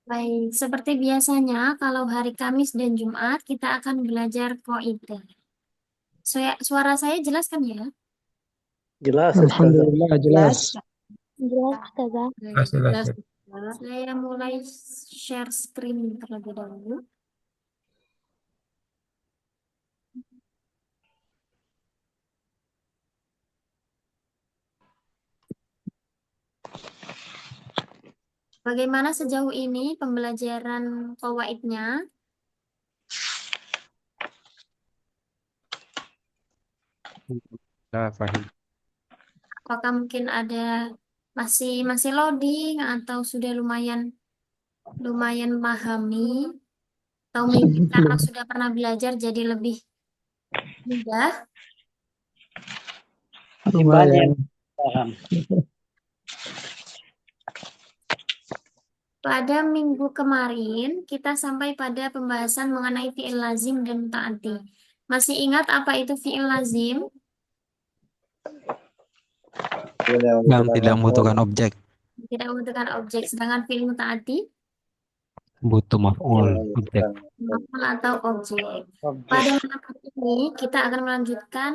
Baik, seperti biasanya kalau hari Kamis dan Jumat kita akan belajar kaidah. Suara saya jelas kan ya? Jelas, Ustazah. Alhamdulillah Jelas, jelas. jelas, Ustazah. Baik, Jelas. saya mulai share screen terlebih dahulu. Bagaimana sejauh ini pembelajaran qawaidnya? Nah, Fahim. Apakah mungkin ada masih loading atau sudah lumayan memahami atau mungkin karena sudah pernah belajar jadi lebih mudah? Imbanya Lumayan. yang paham. Pada minggu kemarin kita sampai pada pembahasan mengenai fi'il lazim dan mutaati. Masih ingat apa itu fi'il lazim? Yang tidak membutuhkan objek, Tidak membutuhkan objek. Sedangkan fi'il mutaati butuh maf'ul, objek. maf'ul atau objek. Objek. Pada malam ini kita akan melanjutkan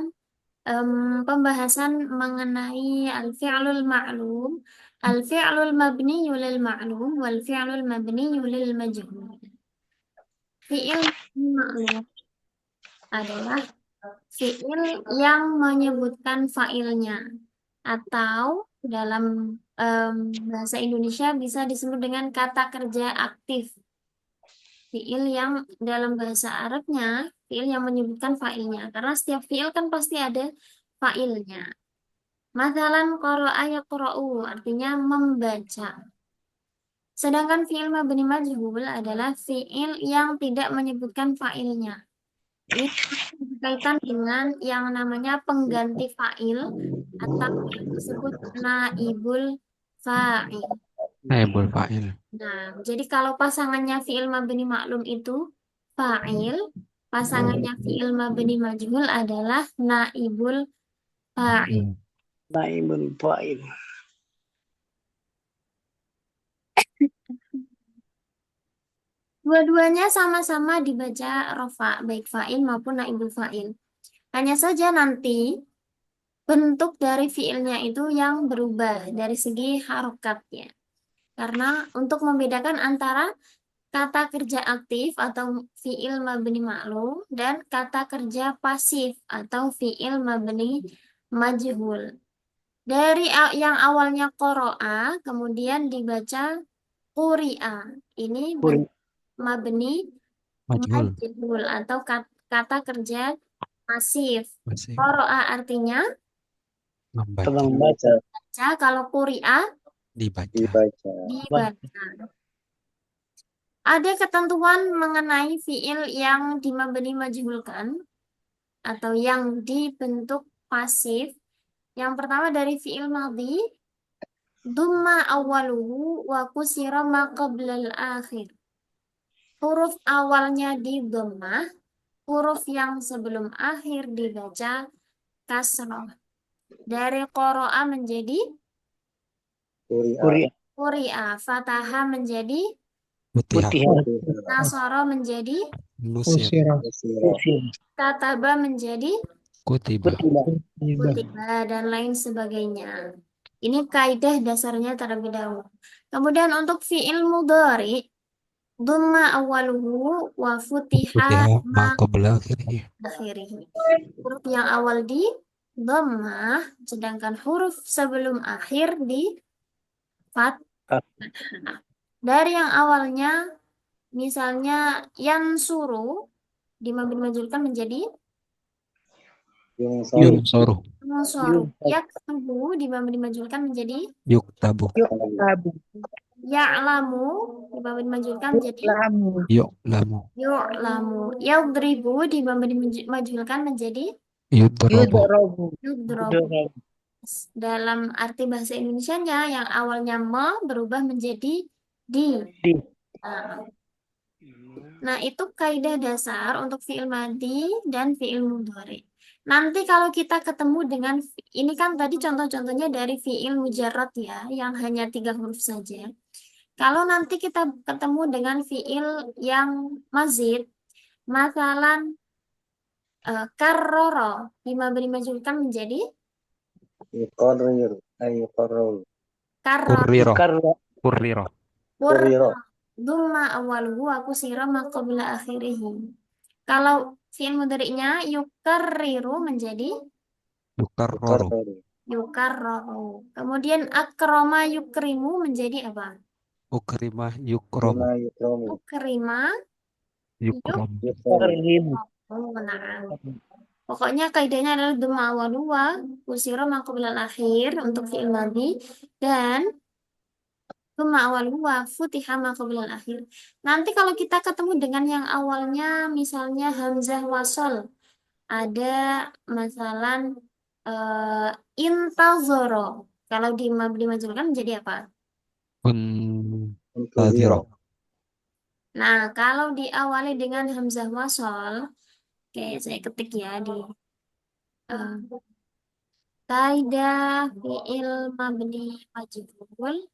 pembahasan mengenai al-fi'lul ma'lum, al-fi'lul mabniyyu lil ma'lum, wal fi'lul mabniyyu lil majhul. Fi'il ma'lum adalah fi'il yang menyebutkan fa'ilnya atau dalam bahasa Indonesia bisa disebut dengan kata kerja aktif. Fi'il yang dalam bahasa Arabnya, fi'il yang menyebutkan fa'ilnya. Karena setiap fi'il kan pasti ada fa'ilnya. Mathalan qara'a yaqra'u, artinya membaca. Sedangkan fi'il mabni majhul adalah fi'il yang tidak menyebutkan fa'ilnya. Ini berkaitan dengan yang namanya pengganti fa'il atau yang disebut naibul fa'il. Naibul fa'il. Nah, jadi kalau pasangannya fi'il mabni maklum itu fa'il, pasangannya fi'il mabni majhul adalah naibul fa'il. Naibul fa'il. Dua-duanya sama-sama dibaca rofa, baik fa'il maupun naibul fa'il. Hanya saja nanti bentuk dari fi'ilnya itu yang berubah dari segi harokatnya. Karena untuk membedakan antara kata kerja aktif atau fi'il mabni maklum dan kata kerja pasif atau fi'il mabni majhul. Dari yang awalnya qoro'a kemudian dibaca quri'a. Ini bentuk mabni Majhul. majhul atau kata kerja pasif. Masih Qoro'a artinya membaca, Membaca. baca, kalau quri'a dibaca. dibaca. Ada ketentuan mengenai fi'il yang dimabni majhulkan atau yang dibentuk pasif. Yang pertama dari fi'il madhi, dumma awaluhu wa kusira ma qablal akhir. Huruf awalnya di dhammah, huruf yang sebelum akhir dibaca kasroh. Dari qoro'a menjadi quri'a, fataha menjadi Putih. nasara menjadi Nusir. kataba menjadi Kutiba. kutiba dan lain sebagainya. Ini kaidah dasarnya terlebih dahulu. Kemudian untuk fi'il mudhari, dhamma awaluhu wa futiha Putih ma qabla akhirih. akhirih. Huruf yang awal di dhammah, sedangkan huruf sebelum akhir di fathah. Dari yang awalnya misalnya yansuru dimajulkan menjadi Yunsoru. Yansuru. Yaktubu dimajulkan menjadi Yuktabu. ya'lamu dimajulkan menjadi Yu'lamu. yu'lamu. Yadribu dimajulkan menjadi Yudrabu. yudrabu. Dalam arti bahasa Indonesianya yang awalnya me berubah menjadi di. Nah, itu kaidah dasar untuk fi'il madhi dan fi'il mudhari. Nanti kalau kita ketemu dengan ini kan tadi contoh-contohnya dari fiil mujarrad ya, yang hanya 3 huruf saja. Kalau nanti kita ketemu dengan fiil yang mazid, masalan karroro, mabni majhulkan menjadi Yuqarrir. Ay yuqarrir. karror, Kurriro. Yuqarrir. Kurriro. pur, Kurriro. dumma awaluhu wa kusira ma qabla akhirihi. Kalau fiil mudhari'nya yukarriru menjadi Yukarroru. Yuqarrir. yukarroru. Kemudian akroma yukrimu menjadi apa? Ukrimah yukromu. Bima yukramu. Ukrima Yukrom. Yuqarrir. nah. Pokoknya kaidahnya adalah dhamma awalu wa kusira ma qabla akhir untuk fi'il madhi dan dhamma awalu wa futiha ma qabla akhir. Nanti kalau kita ketemu dengan yang awalnya misalnya hamzah wasol, ada masalan intazoro. Kalau di mabni majhulkan menjadi apa? Untaziro. Nah, kalau diawali dengan hamzah wasol, oke, saya ketik ya di kaidah fi'il mabni majhul,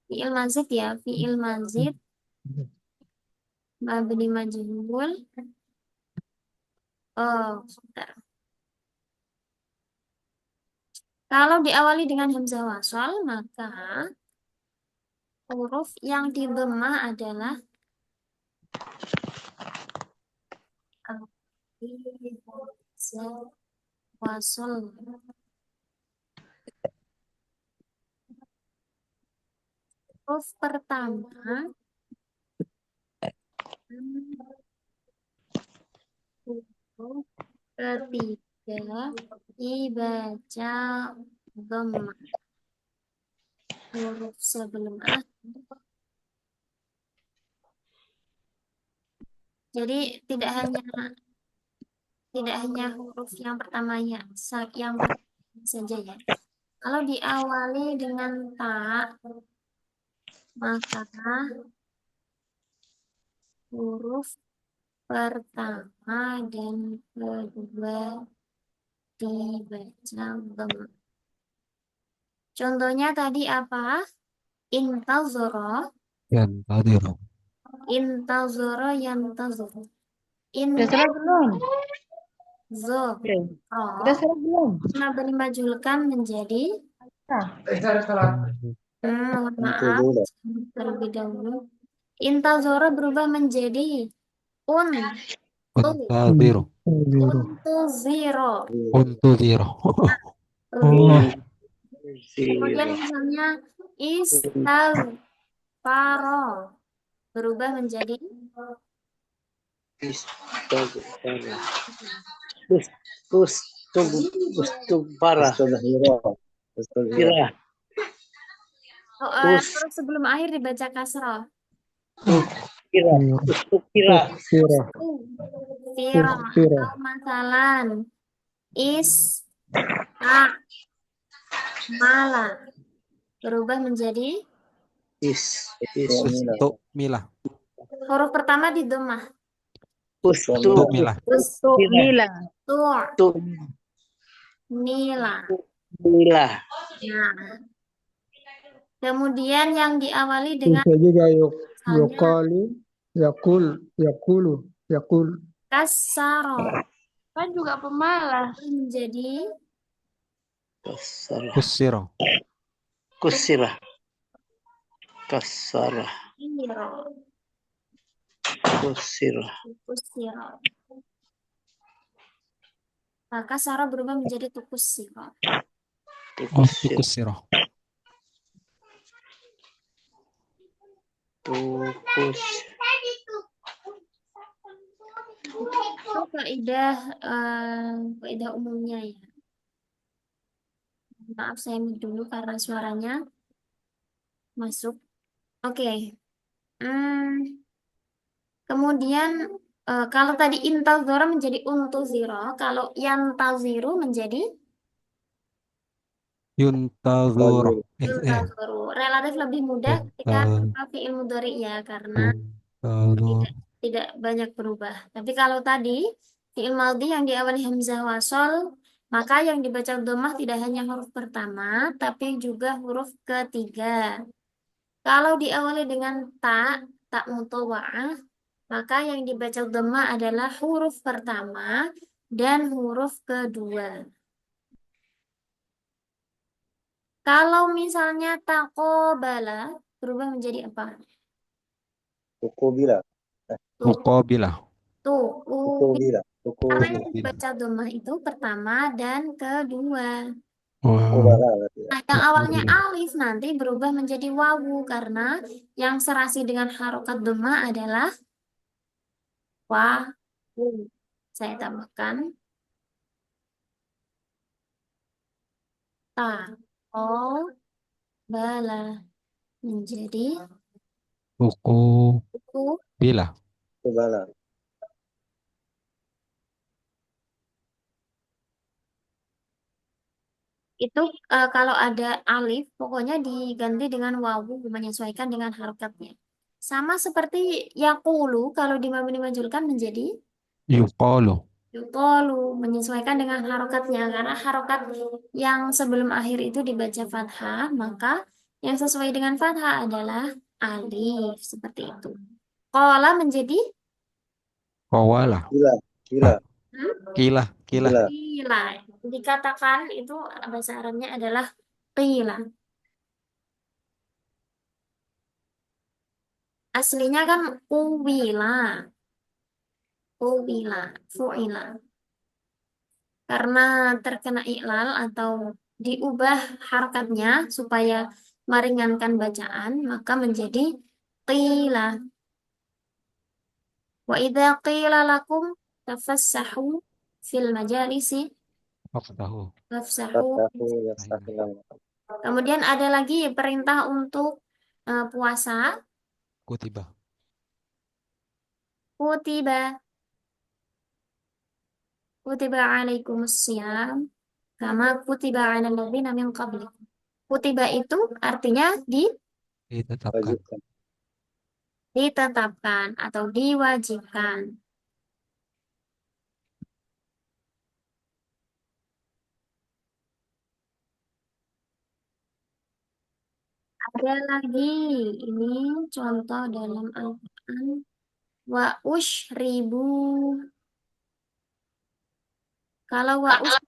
fi'il mazid ya, fi'il mazid mabni majhul. Oh, sebentar. Kalau diawali dengan hamzah wasol, maka huruf yang di dhammah adalah hamzah wasol. Huruf pertama huruf ketiga dibaca dhammah. Huruf sebelum akhir. Jadi tidak hanya huruf yang pertama ya, yang pertama saja ya. Kalau diawali dengan ta, maka huruf pertama dan kedua dibaca dhammah. Contohnya tadi apa? Intazoro, Yantaziro. intazoro, yantazoro. Udah salah belum? Intazoro. Udah salah belum? Mabni majhulkan menjadi mohon maaf Intazoro. terlebih dahulu. Intazoro berubah menjadi Untaziro. untuziro. Untuziro. Kemudian misalnya istagfaro berubah menjadi Ustubara. Kira. huruf sebelum akhir dibaca kasroh. Kira. Kira. Firo atau masalan mala berubah menjadi Ustukmilah. huruf pertama di dhammah. Ustukmilah. Mila. Nila. Mila. Nah, kemudian yang diawali dengan Bisa juga misalnya yuqalu, yakul. kasaro Kan juga pemalas. menjadi Kusiro. Kusira. Kasara. iro. Kusira. Tukusiro. Maka saro berubah menjadi tukusiro. Tukusiro. Tukus. Itu kaidah umumnya ya. Maaf saya mute dulu karena suaranya masuk. Oke. Kemudian kalau tadi intazoro menjadi untuziro, kalau yantaziru menjadi Yuntaziro. yuntazoro. Relatif lebih mudah ketika fi'il mudhari ya karena Yuntaziro. tidak banyak berubah. Tapi kalau tadi fi'il madhi yang diawali hamzah wasol, maka yang dibaca dhammah tidak hanya huruf pertama, tapi juga huruf ketiga. Kalau diawali dengan tak mutawa'ah, maka yang dibaca dhammah adalah huruf pertama dan huruf kedua. Kalau misalnya taqobala berubah menjadi apa? Ukubila. Uqabilah. Tuh, Ukubila. karena yang Uqabilah. dibaca dhammah itu pertama dan kedua. Wah, Ukubala berarti ya. Nah, yang awalnya uqabilah. alif nanti berubah menjadi wawu karena yang serasi dengan harokat dhammah adalah wawu. Saya tambahkan ta, oh, bala menjadi Uqabilah. Ukubala. itu kalau ada alif pokoknya diganti dengan wawu menyesuaikan dengan harokatnya. Sama seperti yakulu kalau di mabni majulkan menjadi Yuqalu. yuqalu menyesuaikan dengan harokatnya karena harokat yang sebelum akhir itu dibaca fathah maka yang sesuai dengan fathah adalah alif seperti itu. Qala menjadi Qawalah. Gila. Gila. hmm? Kilah. Kilah. Gila. Qila. Dikatakan itu bahasa Arabnya adalah qila. Aslinya kan uwila, uwila, fu'ila. Karena terkena iklal atau diubah harokatnya supaya meringankan bacaan, maka menjadi qila. Wa idza qila lakum tafassahu fil majalisi Faftahu. fafsahu. Fattahu yastahilam. Kemudian ada lagi perintah untuk puasa, Kutiba. kutiba, kutiba alaikumusiyam, kama kutiba alal ladzina min qablikum. Kutiba itu artinya Ditetapkan. Wajibkan. ditetapkan atau diwajibkan. Ada lagi, ini contoh dalam Al-Quran. Wa ushribu. Kalau wa ush,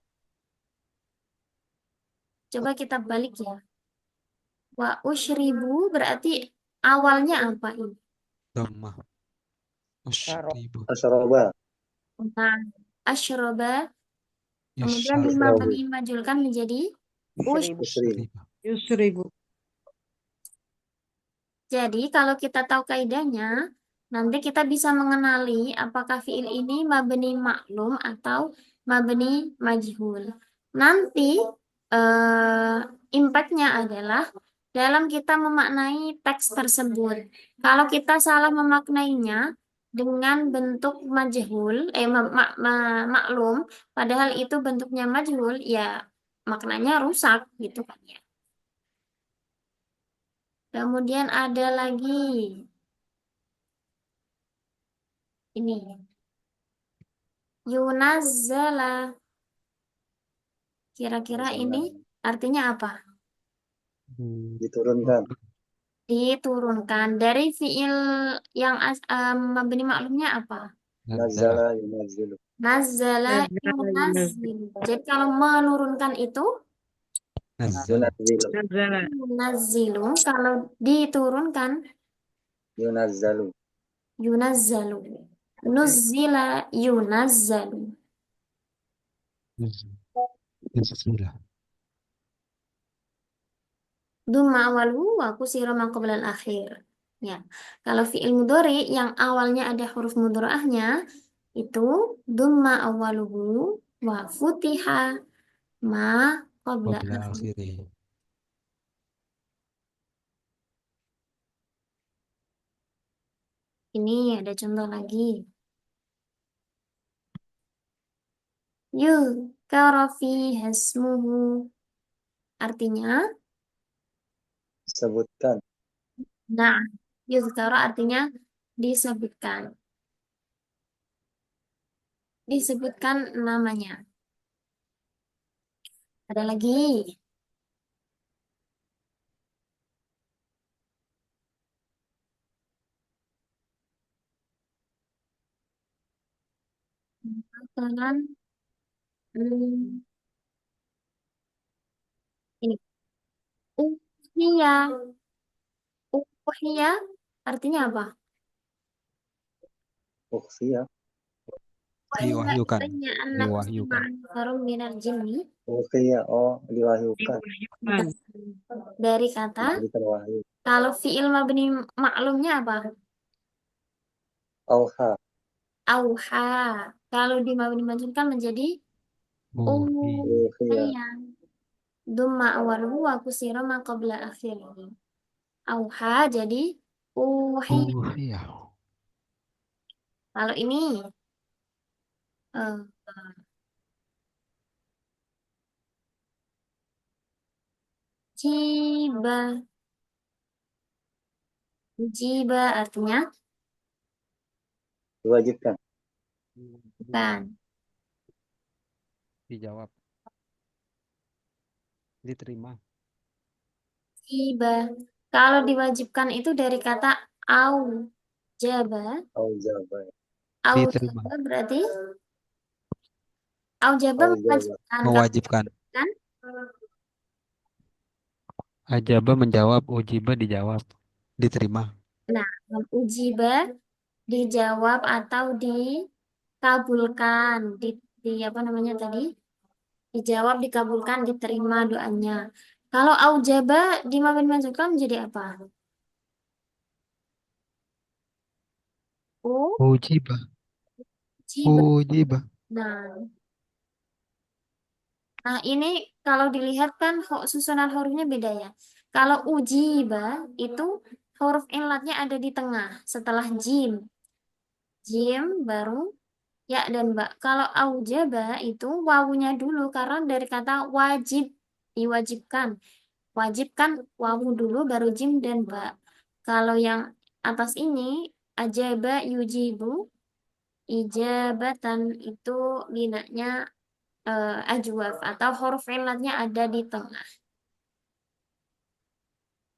coba kita balik ya. Wa ushribu berarti awalnya apa ini? Dhammah. Ushribu. Asroba. Nah, asyroba. Kemudian Yashrabu. dimabni majulkan menjadi ush. Usri. Yusribu. Jadi kalau kita tahu kaidahnya, nanti kita bisa mengenali apakah fiil ini mabni maklum atau mabni majhul. Nanti eh, impactnya adalah dalam kita memaknai teks tersebut. Kalau kita salah memaknainya dengan bentuk majhul, maklum, padahal itu bentuknya majhul, ya maknanya rusak gitu kan ya. Kemudian ada lagi ini yunazzala. Kira-kira ini artinya apa? Diturunkan. Diturunkan dari fiil yang mabni maklumnya apa? Nazala yunazzilu. Nazzala yunazzilu. Jadi kalau menurunkan itu Nazzala. Yunazzilu. Nazala. yunazzilu, kalau diturunkan Yunazzalu. yunazzalu. Nuzzila yunazzalu. Bismillah. Dumma awaluhu wa kusira ma qablal akhir. Ya. Kalau fi'il mudhari yang awalnya ada huruf mudhari'ahnya itu dumma awaluhu wa futiha ma qabla Qabla akhir. akhirih. Ini ada contoh lagi. Yudhkara fiha ismuhu. Artinya, Sebutkan. nah, yudhkara artinya disebutkan. disebutkan namanya. Ada lagi. Makanan hmm, ini uhiya. Uhiya artinya apa? Ukhfiya. Diwahyukan. Uhiya annahu Diwahyukan. farum minal jinni. Ukhfiya. Oh, diwahyukan. Diwahyukan. Dari kata, Diberikan wahyu. kalau fi'il mabni maklumnya apa? Auha. Auha. Kalau di mabni majhul menjadi Uhi. Ukhfiya. uhiya. Dumma awaluhu wa kusira ma qabla akhirih. Auha jadi uhiya. Uhiya. Kalau ini eh, jiba. Jiba artinya Diwajibkan. bukan. Dijawab. Diterima. Jiba. Kalau diwajibkan itu dari kata au jaba. Aujaba. Au Diterima. jaba berarti au jaba Aujaba. mewajibkan. Kalau Mewajibkan. kan Ajaba menjawab. Ujiba dijawab. Diterima. nah, ujiba dijawab atau dikabulkan, di apa namanya tadi? Dijawab, dikabulkan, diterima doanya. Kalau aujaba di mabni majhul menjadi apa? Ujiba. Ujiba. Ujiba. Nah, nah ini kalau dilihat kan susunan hurufnya beda ya. Kalau ujiba itu huruf ilatnya ada di tengah setelah jim. Jim baru ya dan ba. Kalau aujaba itu wawunya dulu karena dari kata wajib, diwajibkan. Wajib kan wawu dulu baru jim dan ba. Kalau yang atas ini ajaba yujibu ijabatan itu binanya ajwaf atau huruf ilatnya ada di tengah.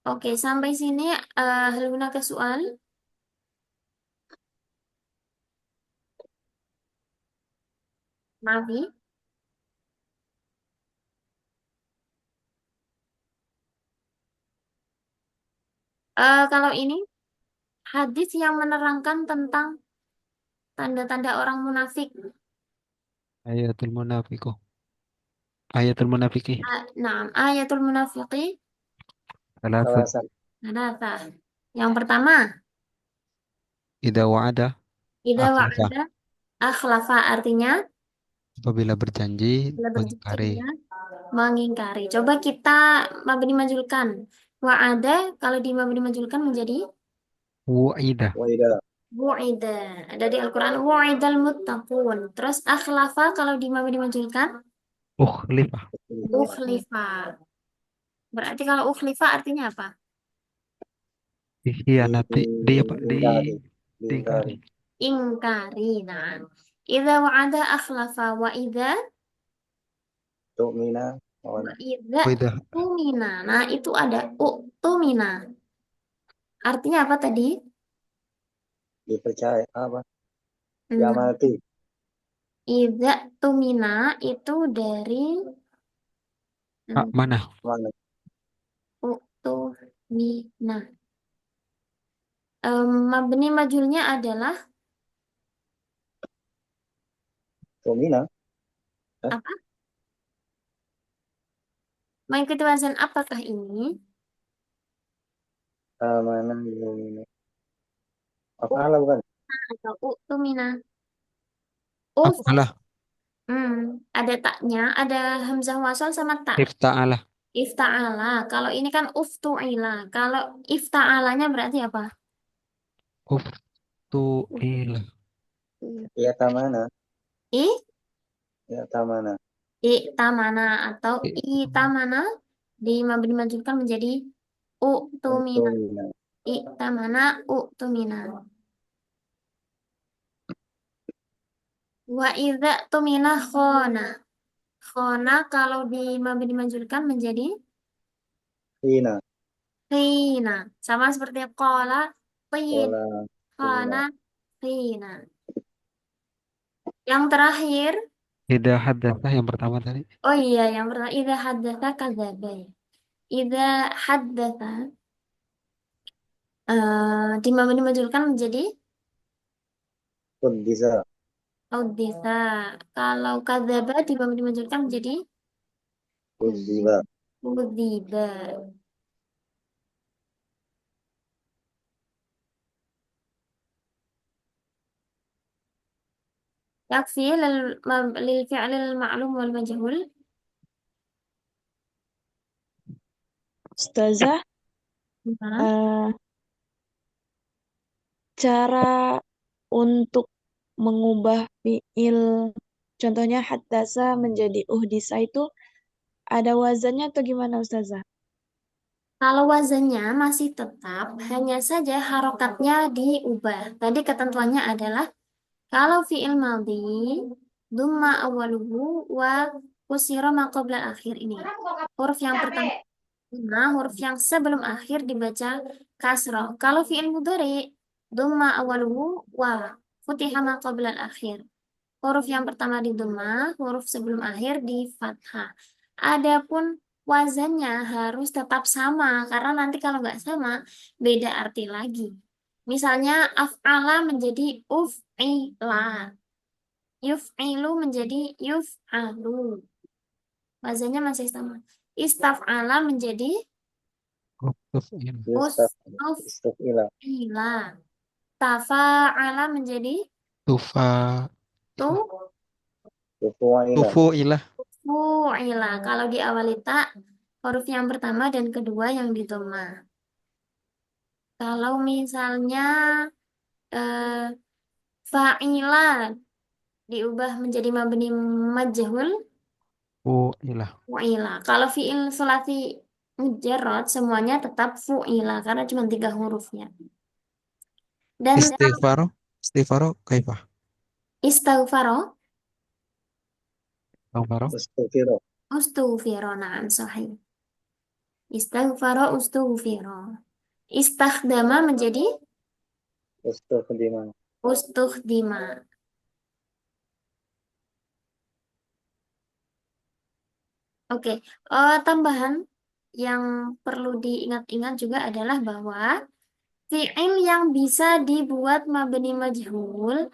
Oke, sampai sini hal hunaka soal. Maaf. Kalau ini hadis yang menerangkan tentang tanda-tanda orang munafik. Ayatul munafiqo. Ayatul munafiki. Nah, ayatul munafiqi Salasat. Alasan. ada. Yang pertama, Ida wa'ada. idza Akhlafa. wa'ada akhlafa artinya Apabila berjanji bila berjanji mengingkari. dia mengingkari. Coba kita mabni majulkan. Wa'ada kalau di mabni majulkan menjadi Wa'ida. Waida. wu'ida. Ada di Al-Qur'an wu'idal muttaqun. Terus akhlafa kalau di mabni majulkan Ukhlifa. ukhlifa. Berarti kalau ukhlifa artinya apa? Dikhianati. Di apa? Diingkari. Diingkari. Diingkari. Ingkari. Nah, idza wa'ada akhlafa wa Tu'mina. idza Wa'ida. tumina. Nah, itu ada tumina. Artinya apa tadi? Dipercaya. Apa? Nah, Diamati. idza tumina itu dari Mana? Mana? tumina. Mabni majulnya adalah Tu'mina. apa? Mengikuti wazan apakah ini? Mana? Ini. Apa ala bukan? Atau tumina? Uf, Apalah. ada taknya, ada hamzah wasal sama tak. Ifta'alah. Ifta'ala. Kalau ini kan uftu'ila. Kalau ifta'alanya berarti apa? Uftu'ila. Ya tamana. I, Ya tamana. tamana atau tamana di mabni majulkan menjadi u'tumina. Tu'mina. Tamana u'tumina. Wa idza tumina khona. Khona kalau dimajulkan menjadi Hina. khina. Sama seperti qala qin. Kola. Khana Hina. khina. Yang terakhir, Idza haddatsa yang pertama tadi. oh iya yang pertama idza haddatsa kadzaba. Ya. Idza haddatsa dimajulkan menjadi Kuddisa. audisa. Kalau kadzaba dimajulkan menjadi Kudziba. kudziba. يكفي للفعل المعلوم والمجهول. Ustazah, Nah, eh, cara untuk mengubah fiil, contohnya haddasa menjadi uhdisa itu ada wazannya atau gimana Ustazah? kalau wazannya masih tetap, hanya saja harokatnya diubah. Tadi ketentuannya adalah kalau fi'il madhi, dumma awaluhu wa kusira ma qabla akhir ini. Huruf yang pertama, huruf yang sebelum akhir dibaca kasroh. Kalau fi'il mudhari, dumma awaluhu wa futiha ma qabla akhir. Huruf yang pertama di dhammah, huruf sebelum akhir di fathah. Adapun wazannya harus tetap sama, karena nanti kalau nggak sama, beda arti lagi. Misalnya, af'ala menjadi uf'ila. Yuf'ilu menjadi yuf'alu. Wazannya masih sama. Istaf'ala menjadi Ustufil. Yustaf. Istufila. uf'ila. Tafa'ala menjadi Tufa. tu Tufuila. Tufuilah. fu'ila. Kalau diawali ta, huruf yang pertama dan kedua yang di dhammah. Kalau misalnya eh, fa'ila diubah menjadi mabni majhul, Fuilah. fu'ila. Kalau fi'il sulasi mujarrad semuanya tetap fu'ila karena cuma 3 hurufnya. Dan Istighfaro. Istighfaro kaifah? istaghfaro, Istighfaro. Ustufiro. ustughfiro, na'am sahih. Istaghfaro, ustughfiro. Istakhdama menjadi Ustufdima. ustukhdima. Oke, tambahan yang perlu diingat-ingat juga adalah bahwa fi'il yang bisa dibuat mabni majhul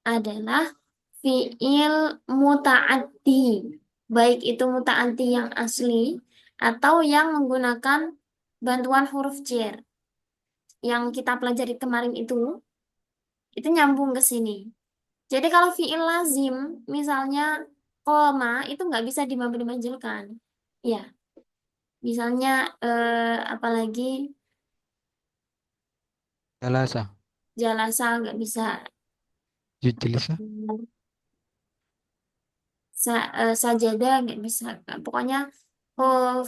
adalah fi'il muta'addi. Baik itu muta'addi yang asli atau yang menggunakan bantuan huruf jar. Yang kita pelajari kemarin itu nyambung ke sini. Jadi kalau fi'il lazim, misalnya koma, itu nggak bisa dimabni majhulkan. Ya, misalnya apalagi Jalasa. jalasa nggak bisa. Yujlisa. Sajadah nggak bisa. Pokoknya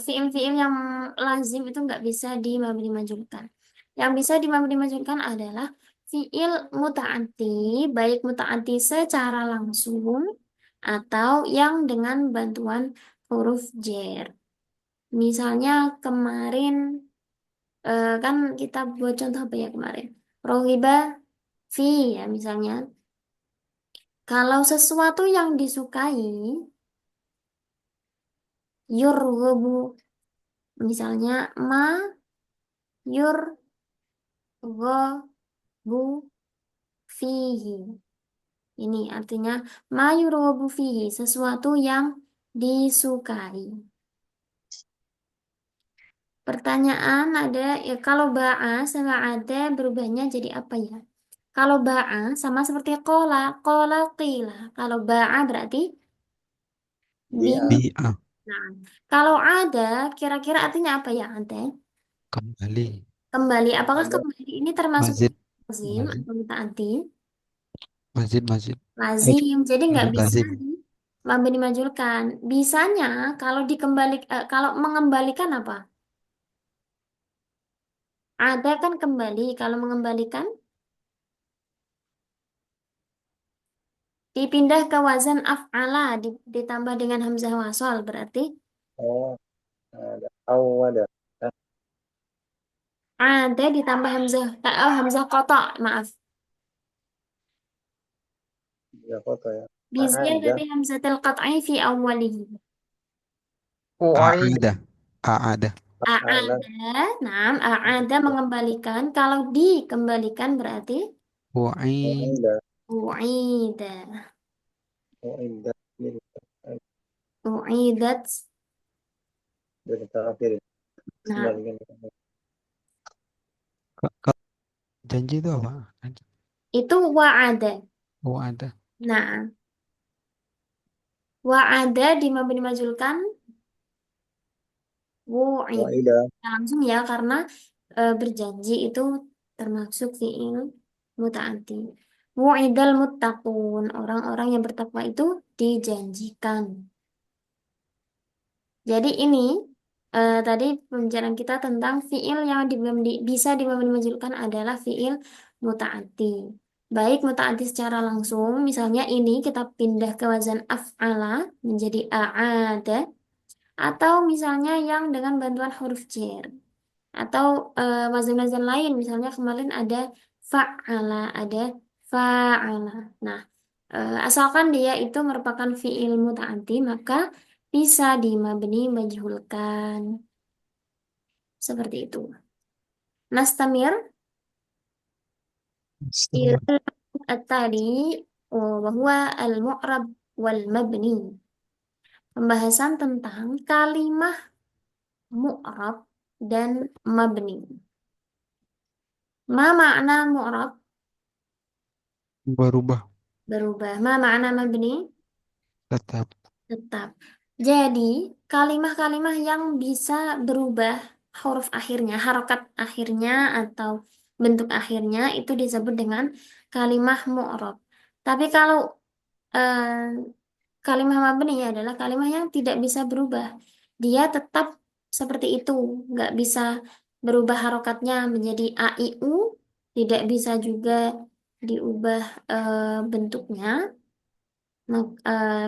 fiil-fiil yang lazim itu nggak bisa dimabni majhulkan. Yang bisa dimabni majhulkan adalah fiil muta'addi, baik muta'addi secara langsung atau yang dengan bantuan huruf jar. Misalnya kemarin kan kita buat contoh apa ya kemarin? Roghiba fi ya misalnya. Kalau sesuatu yang disukai, yurghabu. Misalnya ma yurghabu fihi. Ini artinya ma yurghabu fihi, sesuatu yang disukai. Pertanyaan ada ya kalau ba'a sama ada berubahnya jadi apa ya? Kalau ba'a sama seperti qala qila. Kalau ba'a berarti bi. Dia. Bi'a. Nah, kalau ada kira-kira artinya apa ya ada? Kembali. Kembali. Apakah Ada. kembali ini termasuk Mazid. lazim Mazid. atau mutaati? Mazid. Mazid. Lazim. Jadi nggak Mazid. bisa Lazim. mabni dimajulkan. Bisanya kalau kalau mengembalikan apa? Ada kan kembali. Kalau mengembalikan dipindah ke wazan af'ala, ditambah dengan hamzah wasol, berarti Oh, ada. Awada. ada ditambah hamzah qata, maaf. Ya, foto ya. بزيادة Ada. همزة القطع في أوله. Uaid. A'ada. A'ada. Ala. Nah, a'ada mengembalikan. Kalau dikembalikan berarti Wa'id. Uida. u'ida. Uida. U'idat. Dari terakhir. Nah, Kembalikan. Kalau janji itu apa? itu wa'ada. Wa'ada. Nah, wa'ada di mabni majulkan wu'id. Waida. Langsung ya, karena berjanji itu termasuk fi'il muta'addi. Wu'idal muttaqun. Orang-orang yang bertakwa itu dijanjikan. Jadi ini tadi pembicaraan kita tentang fiil yang bisa dimajulkan adalah fiil mutaati. Baik mutaati secara langsung, misalnya ini kita pindah ke wazan af'ala menjadi a'ada, atau misalnya yang dengan bantuan huruf jar, atau wazan-wazan lain, misalnya kemarin ada fa'ala, ada fa'ala. Nah, asalkan dia itu merupakan fiil mutaati, maka bisa dimabni majhulkan. Seperti itu. Nastamir ila at-tali wa huwa al-mu'rab wal mabni. Pembahasan tentang kalimah mu'rab dan mabni. Ma makna mu'rab? Berubah. Berubah. Ma makna mabni? Tetap. Tetap. Jadi, kalimah-kalimah yang bisa berubah huruf akhirnya, harokat akhirnya atau bentuk akhirnya itu disebut dengan kalimah mu'rab. Tapi kalau eh, kalimah mabni adalah kalimah yang tidak bisa berubah. Dia tetap seperti itu, nggak bisa berubah harokatnya menjadi a, i, u, tidak bisa juga diubah bentuknya.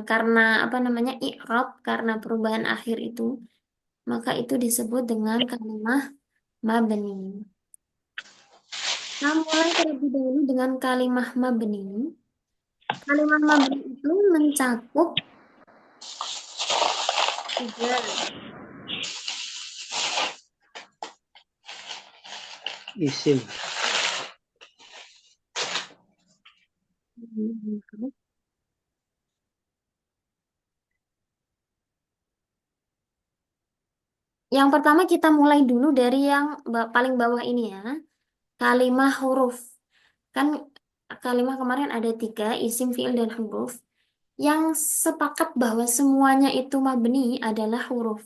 Karena apa namanya i'rab, karena perubahan akhir itu, maka itu disebut dengan kalimah mabni. Nah, mulai terlebih dahulu dengan kalimah mabni. Kalimah mabni itu mencakup tiga. Isim. Yang pertama kita mulai dulu dari yang paling bawah ini ya. Kalimah huruf. Kan kalimah kemarin ada tiga, isim, fiil, dan huruf. Yang sepakat bahwa semuanya itu mabni adalah huruf.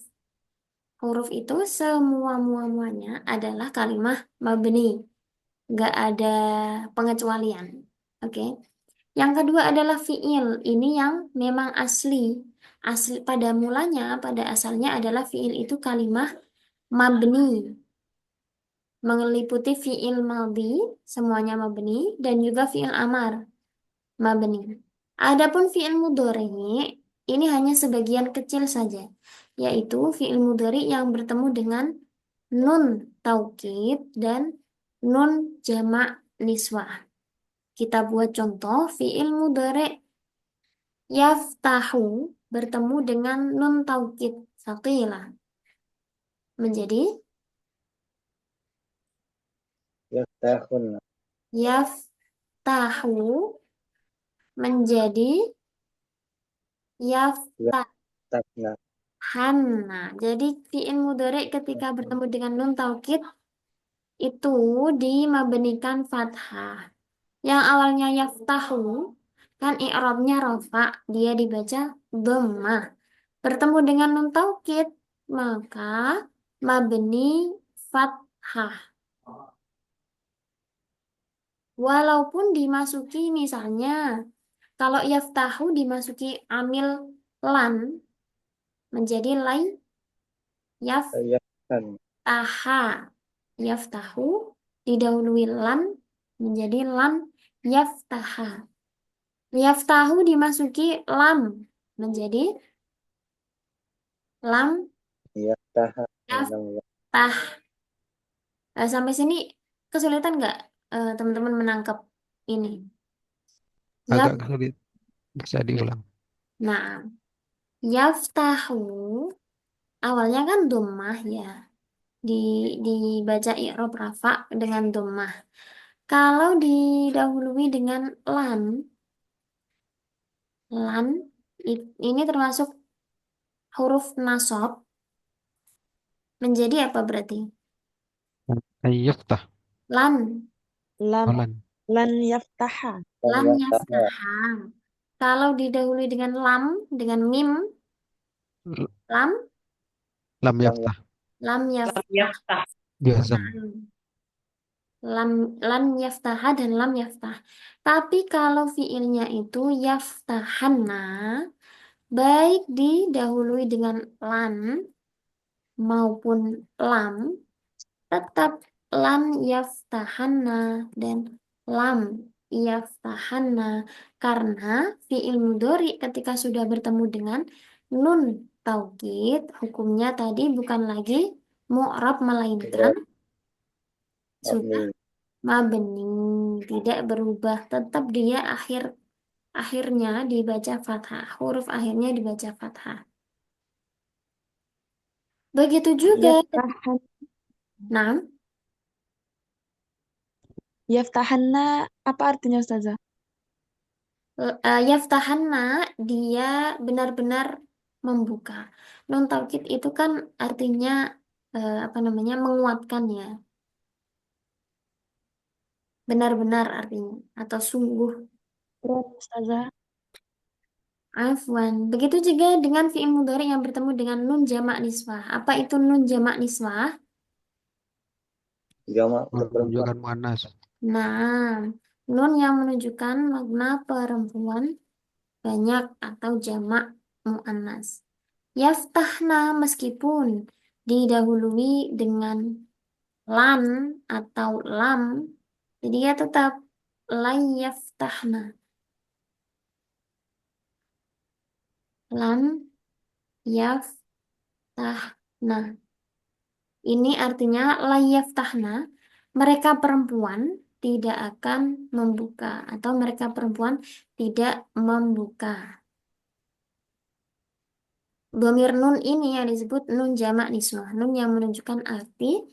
Huruf itu semua-muanya adalah kalimah mabni. Nggak ada pengecualian. Oke. Yang kedua adalah fiil. Ini yang memang asli. Asli pada mulanya, pada asalnya adalah fiil itu kalimah mabni. Meliputi fiil madhi, semuanya mabni, dan juga fiil amar, mabni. Adapun fiil mudhari, ini hanya sebagian kecil saja, yaitu fiil mudhari yang bertemu dengan nun taukid dan nun jamak niswah. Kita buat contoh, fiil mudhari yaftahu bertemu dengan nun taukid saqilah menjadi Ya, tahun. yaftahu menjadi Ya, yaftahanna. takna. Jadi fi'il mudhari ketika bertemu dengan nun taukid itu dimabenikan fathah. Yang awalnya yaftahu kan i'rabnya rafa, dia dibaca dhammah. Bertemu dengan nun taukid maka mabni fathah. Walaupun dimasuki misalnya kalau yaftahu dimasuki amil lan menjadi lai Ya, kan. yaftaha. Yaftahu didahului lan menjadi lan yaftaha. Yaftahu dimasuki lam menjadi lam Yaftah. yaftah. Sampai sini kesulitan nggak teman-teman menangkap ini? Yaf, Agak sulit. Bisa diulang. nah, yaftahu awalnya kan dhammah ya. Di dibaca i'rab rafa dengan dhammah. Kalau didahului dengan lan ini termasuk huruf nasab menjadi apa berarti? Ayyaftah. Lan, Lam Olan. lan yaftaha. lan yaftaha. Kalau didahului dengan lam, dengan mim, L- lam, Lam yaftah. lam yaftah. Biasa. Lam, lan yaftaha dan lam yaftah. Tapi kalau fiilnya itu yaftahana, baik didahului dengan lan maupun lam, tetap lam yaftahana dan lam yaftahana karena fiil mudhari ketika sudah bertemu dengan nun taukid hukumnya tadi bukan lagi mu'rab melainkan sudah mabni, tidak berubah, tetap dia akhirnya dibaca fathah, huruf akhirnya dibaca fathah. Begitu juga Yaftahan, nah yaftahanna apa artinya Ustazah? Yaftahanna dia benar-benar membuka. Nun taukid itu kan artinya apa namanya menguatkan ya. Benar-benar artinya atau sungguh. Berat Ustazah. Afwan. Begitu juga dengan fi'il mudhari yang bertemu dengan nun jamak niswah. Apa itu nun jamak niswah? Jamak perempuan. Menunjukkan muannas. Nah, nun yang menunjukkan makna perempuan banyak atau jamak muannas. Yaftahna meskipun didahului dengan lan atau lam, jadi dia tetap lan yaftahna. Lan yaftahna. Ini artinya lan yaftahna, mereka perempuan tidak akan membuka atau mereka perempuan tidak membuka. Dhamir nun ini yang disebut nun jamak niswah, nun yang menunjukkan arti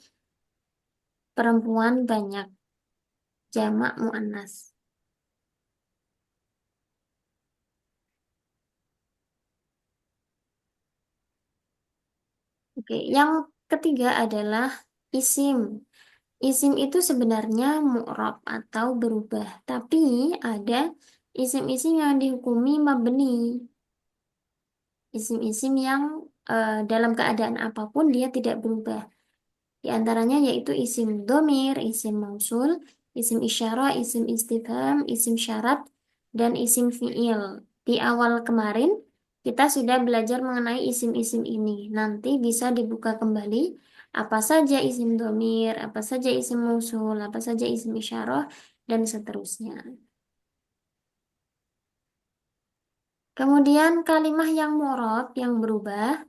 perempuan banyak, jamak muannas. Oke, yang ketiga adalah isim. Isim itu sebenarnya mu'rab atau berubah, tapi ada isim-isim yang dihukumi mabni. Isim-isim yang dalam keadaan apapun dia tidak berubah. Di antaranya yaitu isim domir, isim mausul, isim isyarah, isim istifham, isim syarat, dan isim fi'il. Di awal kemarin kita sudah belajar mengenai isim-isim ini. Nanti bisa dibuka kembali apa saja isim domir, apa saja isim mausul, apa saja isim isyarah, dan seterusnya. Kemudian kalimah yang mu'rab yang berubah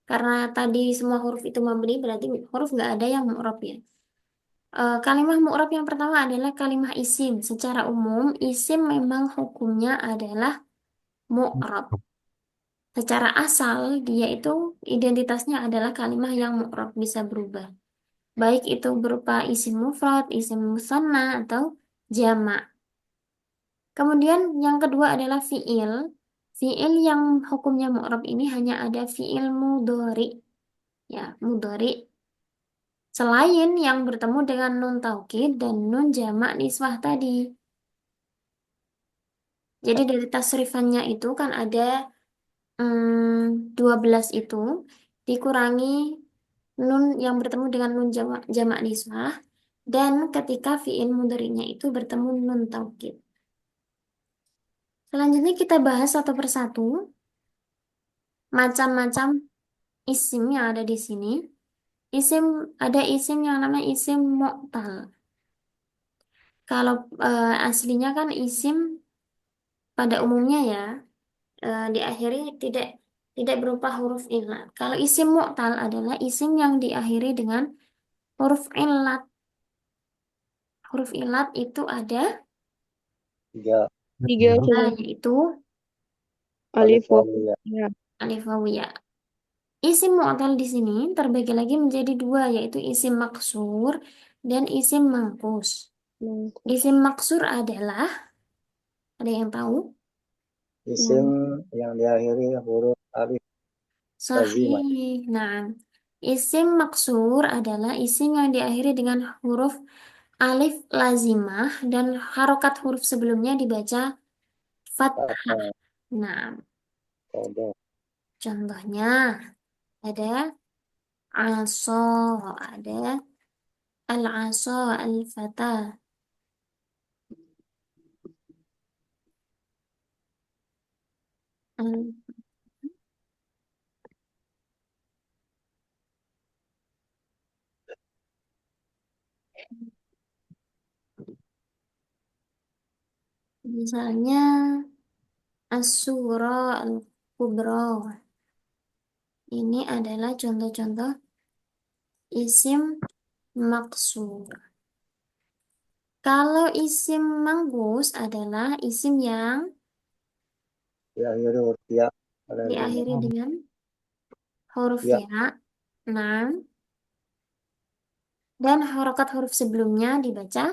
karena tadi semua huruf itu mabni berarti huruf nggak ada yang mu'rab ya. Kalimah mu'rab yang pertama adalah kalimah isim. Secara umum, isim memang hukumnya adalah mu'rab. Secara asal, dia itu identitasnya adalah kalimah yang mu'rab, bisa berubah. Baik itu berupa isim mufrad, isim musanna, atau jamak. Kemudian yang kedua adalah fi'il. Fi'il yang hukumnya mu'rab ini hanya ada fi'il mudhari. Ya, mudhari. Selain yang bertemu dengan nun taukid dan nun jamak niswah tadi. Jadi dari tasrifannya itu kan ada 12 itu dikurangi nun yang bertemu dengan nun jamak niswah dan ketika fi'il mudhari'nya itu bertemu nun taukid. Selanjutnya kita bahas satu persatu macam-macam isim yang ada di sini. Isim ada isim yang namanya isim mu'tal. Kalau aslinya kan isim pada umumnya ya diakhiri tidak berupa huruf ilat. Kalau isim mu'tal adalah isim yang diakhiri dengan huruf ilat. Huruf ilat itu ada 3. 3 Ustazah. yaitu Alif, waw, Alif, ya. alif waw ya. Isim mu'tal di sini terbagi lagi menjadi dua, yaitu isim maksur dan isim mangkus. Isim maksur adalah, ada yang tahu? isim yang diakhiri huruf alif lazimah. Sahih. Nah, isim maksur adalah isim yang diakhiri dengan huruf alif lazimah dan harokat huruf sebelumnya dibaca fathah. Fathah, Nah, kodok, contohnya ada aso, ada al-aso, al-fata. Al- Misalnya as-sura al-kubra. Ini adalah contoh-contoh isim maksur. Kalau isim mangkus adalah isim yang diakhiri huruf ya lazimah. diakhiri dengan huruf Ya. ya, nah, dan harokat huruf sebelumnya dibaca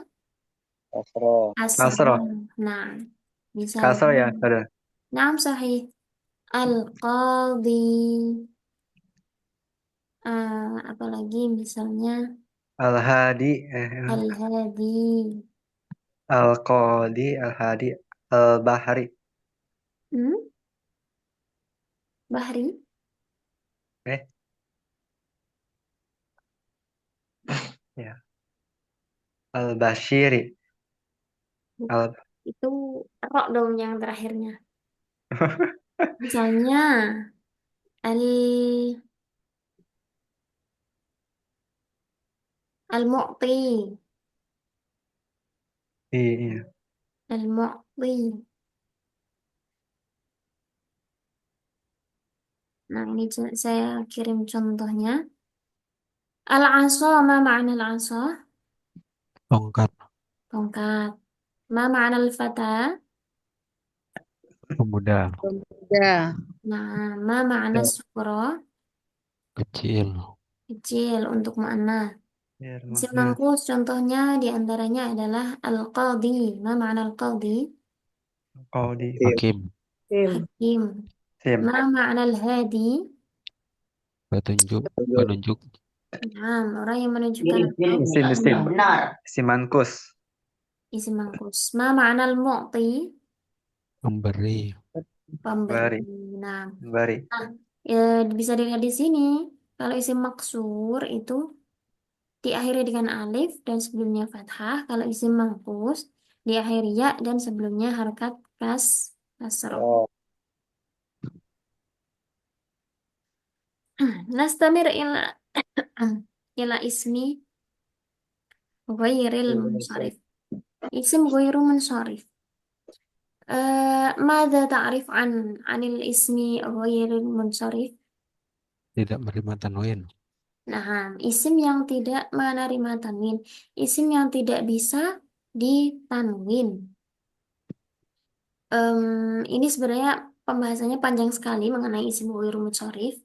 Kasroh, kasroh. Kasroh. Nah, Kasroh misalnya, ya, ada. nam sahih al-qadhi. Apalagi misalnya Al-Hadi, al-hadi. Al-Qadi, Al-Hadi, Al-Bahri. Hmm? Bahri. Eh, ya. Al-Bashiri. Al Itu rok dong yang terakhirnya. Misalnya al al-mu'ti. iya. Al-mu'ti. Nah, ini saya kirim contohnya. Al-asa, ma ma'na al-asa? Tongkat, Tongkat. Ma ma'na al-fata? pemuda, Ya. Nah, ma ma'na sukra? kecil, Kecil untuk makna. Biar Isim mana? mangkus contohnya diantaranya adalah al-qadhi. Ma ma'na al-qadhi? Qadi. tim, hakim, Hakim. Sim. Ma ma'na al-hadi? petunjuk, tunjuk, penunjuk, Nah, orang yang menunjukkan atau Isim. Isim mankus. isim mangkus. Ma ma'na al-mu'ti? memberi, Pemberi. Bari. Nah, Bari. bisa dilihat di sini. Kalau isim maksur itu diakhiri dengan alif dan sebelumnya fathah. Kalau isim mangkus diakhiri ya dan sebelumnya harkat kasroh. oh, Nastamir ila ismi ghairil munsharif. Isim ghairu munsharif. Mada ta'rif anil ismi ghairil munsharif? tidak menerima tanwin, Nah, isim yang tidak menerima tanwin, isim yang tidak bisa ditanwin. Ini sebenarnya pembahasannya panjang sekali mengenai isim ghairul munsharif.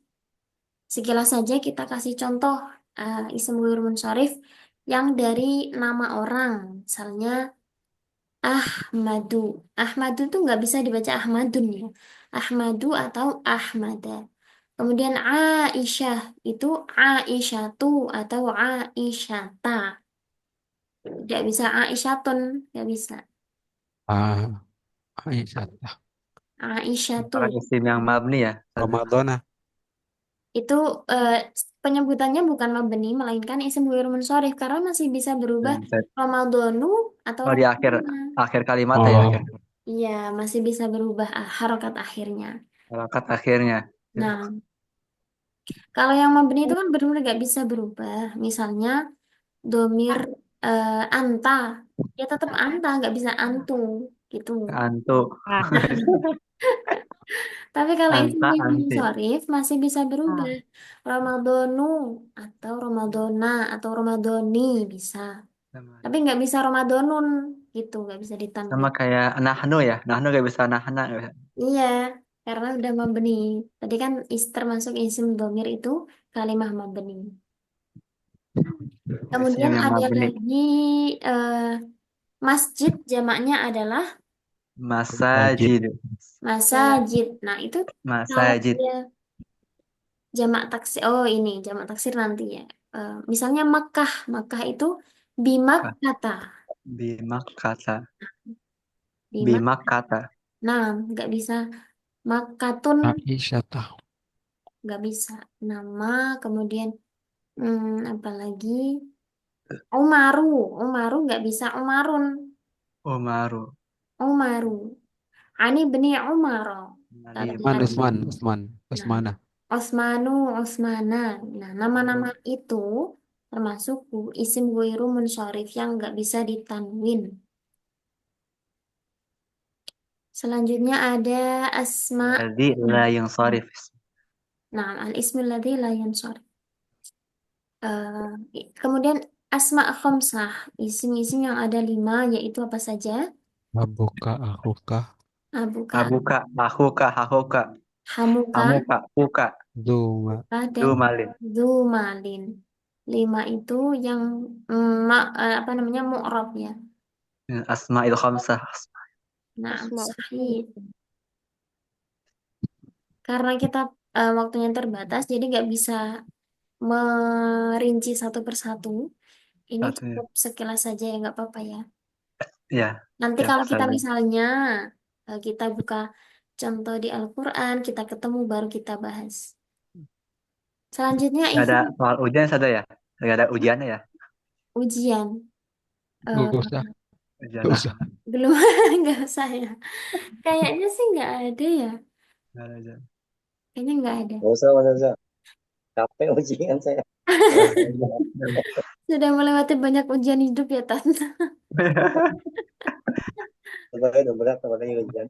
Sekilas saja kita kasih contoh isim ghairul munsharif yang dari nama orang. Misalnya Ahmadu. Ahmadu tuh nggak bisa dibaca Ahmadun ya. Ahmadu atau Ahmada. Kemudian Aisyah itu Aisyatu atau Aisyata. Tidak bisa Aisyatun, nggak bisa. ah, Aisyah, Aisyatu. Orang isim yang mabni ya. Ramadana, Itu eh, penyebutannya bukan mabni, melainkan isim ghairul munsharif karena masih bisa berubah Ramadhanu atau Oh, di Ramadana. akhir kalimat ya. oh, Iya, masih bisa berubah harokat akhirnya. Kalimat akhirnya. Nah, kalau yang mabni itu kan benar-benar nggak bisa berubah. Misalnya domir anta, ya tetap anta, nggak bisa antu. gitu. Antu. Ah. Tapi kalau isim Anta, yang anti. munsorif masih bisa berubah. Ramadhanu atau Ramadhona atau Ramadhoni bisa. Tapi nggak bisa Ramadanun gitu, nggak bisa Sama ditanwin. kayak nahnu ya. Nahnu gak bisa nahna. Gak bisa. Iya, karena udah mabni. Tadi kan termasuk isim domir itu kalimah mabni. Isim Kemudian yang ada mabni. lagi eh, masjid jamaknya adalah Wajib. Masajid. masajid. Nah, itu kalau Masajid. dia jamak taksir, oh ini jamak taksir nanti ya. Misalnya Makkah, Makkah itu bimak kata, Bimak kata. bimak. Bimak kata. Nah, nggak bisa Makkatun, Aisyah. nggak bisa. Nama, kemudian apalagi Umaru, Umaru nggak bisa Umarun, Umaru. Umaru. Ani beni Umar. Nali Kalau Usman, tadi, Usman, Usman, nah, Usmana. Osmanu, Osmana. Nah, nama-nama itu termasuk isim guiru munsyarif yang nggak bisa ditanwin. Selanjutnya ada asma. Alladzi la yansarif. Nah, al-ismul ladzi la yansharif. Kemudian asma khamsah, isim-isim yang ada 5 yaitu apa saja? Abuka, akuka, Abuka, Abuka, akuka, hakuka, hamuka, hamuka, kuka, Duma, dan dumalin. Zumalin. 5 itu yang apa namanya mu'rab ya. Asma'il khamsah. Nah, Asma. sahih. Karena kita waktunya terbatas, jadi nggak bisa merinci satu persatu. Ini Satu ya. cukup sekilas saja ya, nggak apa-apa ya. Ya, Nanti ya, kalau kita saja. misalnya kita buka contoh di Al-Quran, kita ketemu baru kita bahas. Selanjutnya Gak ada isim soal ujian saja ya. Gak ada ujiannya ya. ujian. gak Eh, usah, Ujian gak lah. usah. belum, nggak usah ya. Kayaknya sih nggak ada ya. Gak ada ujian. Kayaknya nggak ada. Gak usah, Mas Reza. Capek ujian saya. Sudah melewati banyak ujian hidup ya, Tante. Sebenarnya udah berat apalagi ujian.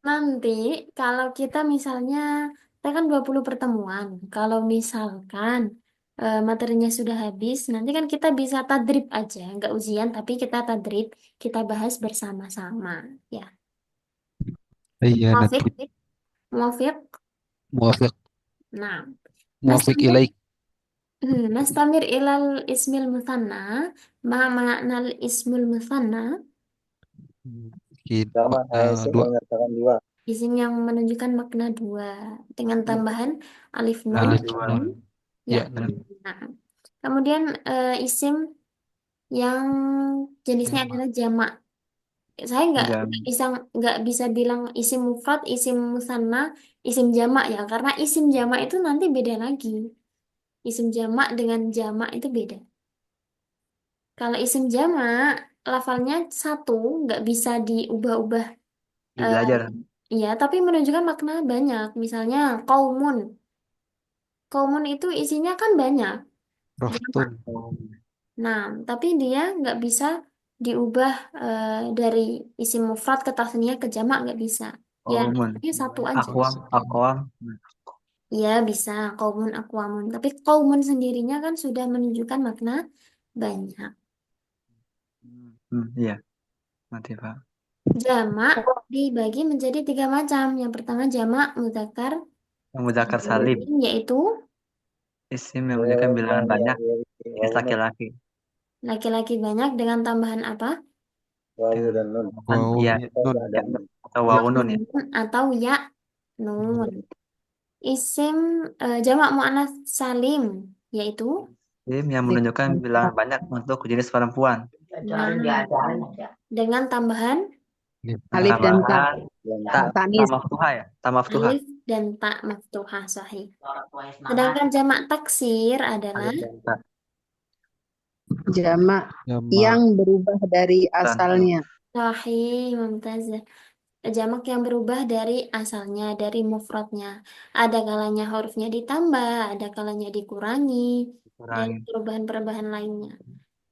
Nanti kalau kita misalnya, kita kan 20 pertemuan. Kalau misalkan materinya sudah habis, nanti kan kita bisa tadrib aja. Nggak ujian, tapi kita tadrib, kita bahas bersama-sama. Ya, Iya, nanti Muafiq, Muafiq. muafiq, Nah, muafiq nastamir, ilaik. nastamir ilal ismil muthanna, ma ma'nal ismul muthanna, Sama ASC Dua, mengatakan dua. isim yang menunjukkan makna dua, dengan tambahan alif nun. alif, Dua. nun. Ya, Ya, nun. nah. Kemudian isim yang jenisnya Jamak. adalah jamak. Saya Jam. nggak bisa bilang isim mufrad, isim musanna, isim jamak ya, karena isim jamak itu nanti beda lagi. Isim jamak dengan jamak itu beda. Kalau isim jamak, lafalnya satu, nggak bisa diubah-ubah. Eh, Belajar. iya, tapi menunjukkan makna banyak. Misalnya kaumun. Kaumun itu isinya kan banyak. Jamak. Rohtun. Nah, tapi dia nggak bisa diubah dari isim mufrad ke tasniyah ke jamak nggak bisa. Ya, Qaumun. ini satu aja. Akwam. Akwam. Ya, bisa kaumun akwamun. Tapi kaumun sendirinya kan sudah menunjukkan makna banyak. Iya. Nanti Pak. Jamak dibagi menjadi 3 macam. Yang pertama jamak mudzakkar Mudzakkar salim. salim, yaitu Isim yang menunjukkan bilangan banyak. Jenis Wawu laki-laki. laki-laki banyak dengan tambahan apa? dan nun. Wawu, Ya. nun. Ya. Atau wawunun ya. Nun atau ya nun. Isim jamak muannats salim yaitu Isim yang menunjukkan bilangan banyak untuk jenis perempuan. nah, dengan tambahan Alif dan ta. Tambahan tak Tanis. maftuha ya. Tak maftuha. alif dan ta maftuhah sahih. Sedangkan jamak taksir adalah Alif dan tak. Jamak Jamak. yang berubah dari asalnya. sahih mumtazah. Jamak yang berubah dari asalnya, dari mufradnya. Ada kalanya hurufnya ditambah, ada kalanya dikurangi, dan Kurangi. perubahan-perubahan lainnya.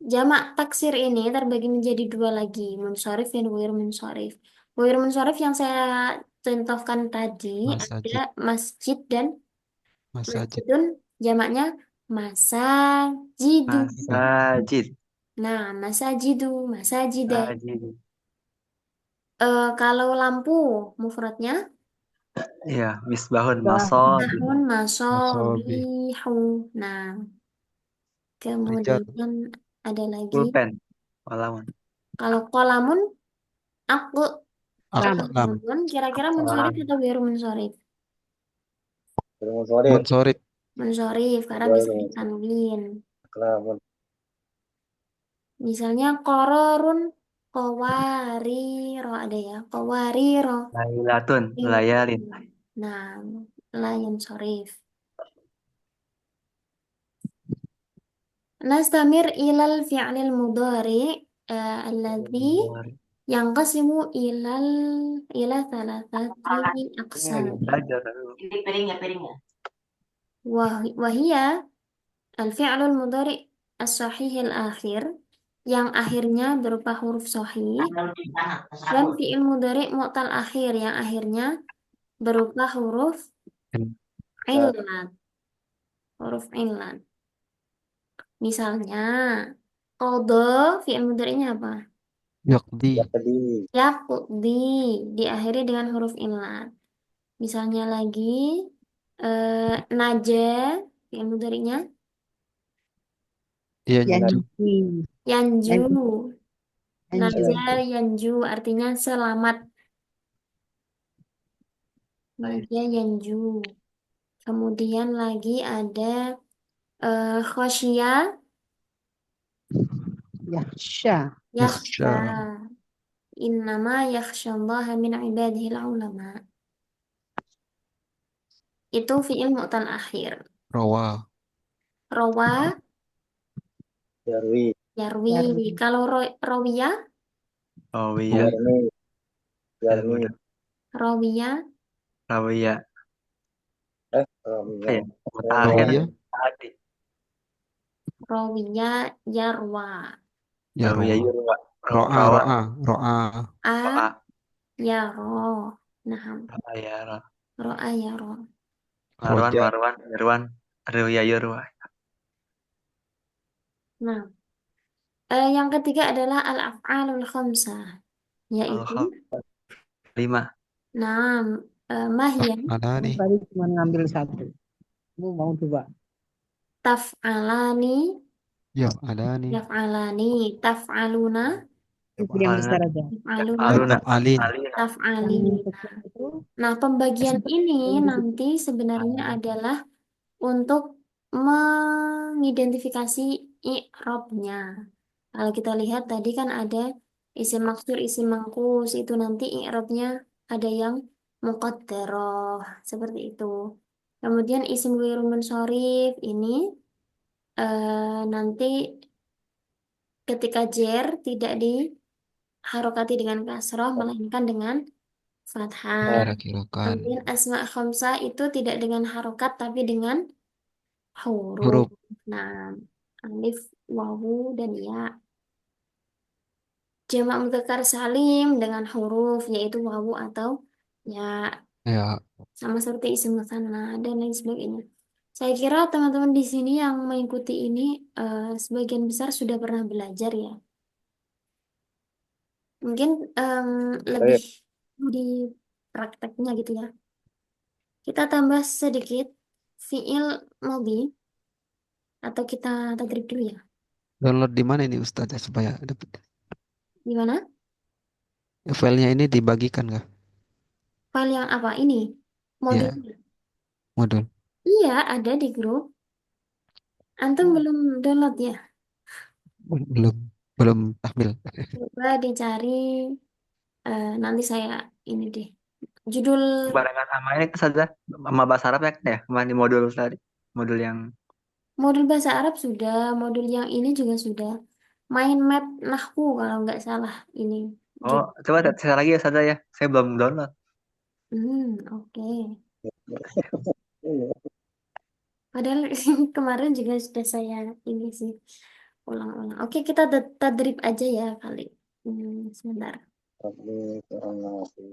Jamak taksir ini terbagi menjadi dua lagi, munsharif dan ghair munsharif. Ghair munsharif yang saya contohkan tadi ada Masajid. masjid dan Masajid. masjidun, jamaknya masajidu. Masajid. Nah, masajidu, masajidah. Masajid. Kalau lampu, mufradnya Iya, misbahun, Bah, masobih. tahun Masobi. masobihu. Nah, Rijar. kemudian ada lagi. Pulpen. Walamun. Kalau kolamun, aku lam. Aklam. kolamun kira-kira munsharif Kolam. atau ghair munsharif? Belum sore. Munsorib. Munsharif karena Dua bisa itu. ditanwin. Kelamun. Misalnya kororun, kowariro ada ya, kowariro. Lailatun. Layalin. Nah, layan sorif. Nastamir ilal fi'lil mudhari alladhi yanqasimu ila thalathati aqsam. Belajar. Wahia al-fi'lul mudhari as-sahih al-akhir yang akhirnya berupa huruf sahih dan fi'il mudhari mu'tal akhir yang akhirnya berupa huruf illat. Huruf illat. Misalnya qadha fi'il mudhari'nya apa? Yakdi. Ya tadi. Yaqdi diakhiri dengan huruf illat. Misalnya lagi naja fi'il mudhari'nya Yanju. Yanji. yanju. Yanju. Naja yanju artinya selamat. Naja yanju. Kemudian lagi ada khosyia Yaksha. yakhsha. Yakhsha. Innama yakhsyallaha min ibadihil ulama. Itu fi'il mu'tal akhir. Rawa. Rawa Yarwi. yarwi. Yarwi. Kalau rawiya Oh iya. Yarni. Yarni. rawiya Rawiyah. Ramya. Iya. Mutakhir. Rawiyah. Tadi. rawiya yarwa. Ya Rawiyah rawa. yurwa. Ro'a. Rawa. Ro'a. Ro'a. A Ro'a. yaro. Nah, Ro'a ya. ro'a yaro. Marwan. Roja. Marwan. Irwan. Rawiyah yurwa. Nah, yang ketiga adalah al-af'alul khamsah, yaitu Lima. nah mahiyah Alani. Tadi cuma ngambil satu. Kamu mau coba? taf'alani Alani. yaf'alani taf'aluna Itu yang besar aja. taf'aluna Aluna. Alin. Alina. taf'alina. Yang kecil itu Nah, pembagian ini nanti sebenarnya adalah untuk mengidentifikasi i'rabnya. Kalau kita lihat tadi kan ada isim maksur, isim mangkus, itu nanti i'rabnya ada yang muqaddarah seperti itu. Kemudian isim ghairu munsharif ini nanti ketika jer tidak diharokati dengan kasroh melainkan dengan fathah. Kira-kirakan. Kemudian asma khamsah itu tidak dengan harokat tapi dengan huruf. Huruf. Nah, alif, wawu, dan ya. Jamak mudzakkar salim dengan huruf yaitu wawu atau ya, Ya. sama seperti isim musanna dan lain sebagainya. Saya kira teman-teman di sini yang mengikuti ini sebagian besar sudah pernah belajar ya. Mungkin lebih di prakteknya gitu ya. Kita tambah sedikit fiil madhi atau kita tadrib dulu ya. Download di mana ini Ustazah supaya dapat? Gimana? Filenya ini dibagikan nggak? File yang apa ini? Modulnya. Modul. Iya, ada di grup. Antum belum download ya? Belum. Belum tahmil. Coba dicari nanti saya ini deh. Judul Barengan sama ini saja. Sama bahasa Arab ya kan ya. Sama di modul tadi. Modul yang. modul bahasa Arab sudah, modul yang ini juga sudah. Mind map nahwu kalau nggak salah ini. Oh, coba saya lagi ya saja ya. Saya belum download. Oke. Padahal kemarin juga sudah saya ini sih Ulang-ulang. Oke, kita tadrib aja ya kali. Sebentar. Rabbi seorang nabi.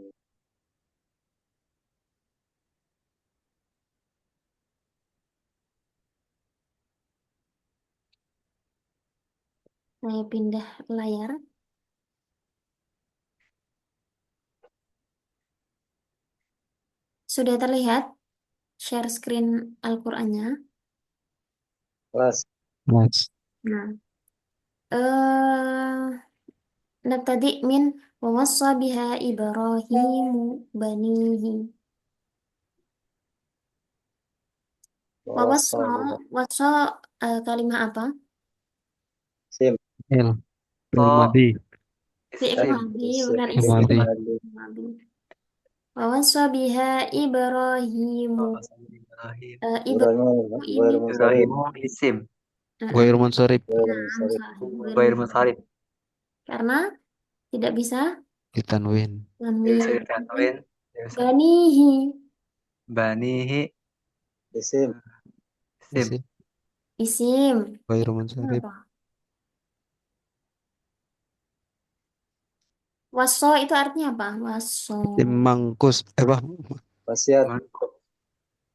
Saya pindah layar. Sudah terlihat share screen Al-Qur'annya. Kelas. Mas. Nah, nabtadi min wa wassa biha Ibrahimu banihi. Wa wassa, wassa kalimat apa? Sim. Il. Oh, Ilmadi. Fi'il isim. madhi, Isim. bukan Fi'il isim. madhi. Madhi. Wa wassa biha Ibrahimu. Ibrahim. Ibrahimu ini Ibrahimu isim. Ghair munsharif. Ghair munsharif. karena tidak bisa Ditanwin. Bisa tanwin. ditanwin. Bisa. Banihi. Banihi Isim. isim. Isim. Isim. Ghair munsharif. Apa? Waso itu artinya apa? Waso. Isim mangkus. Apa? Wasiat.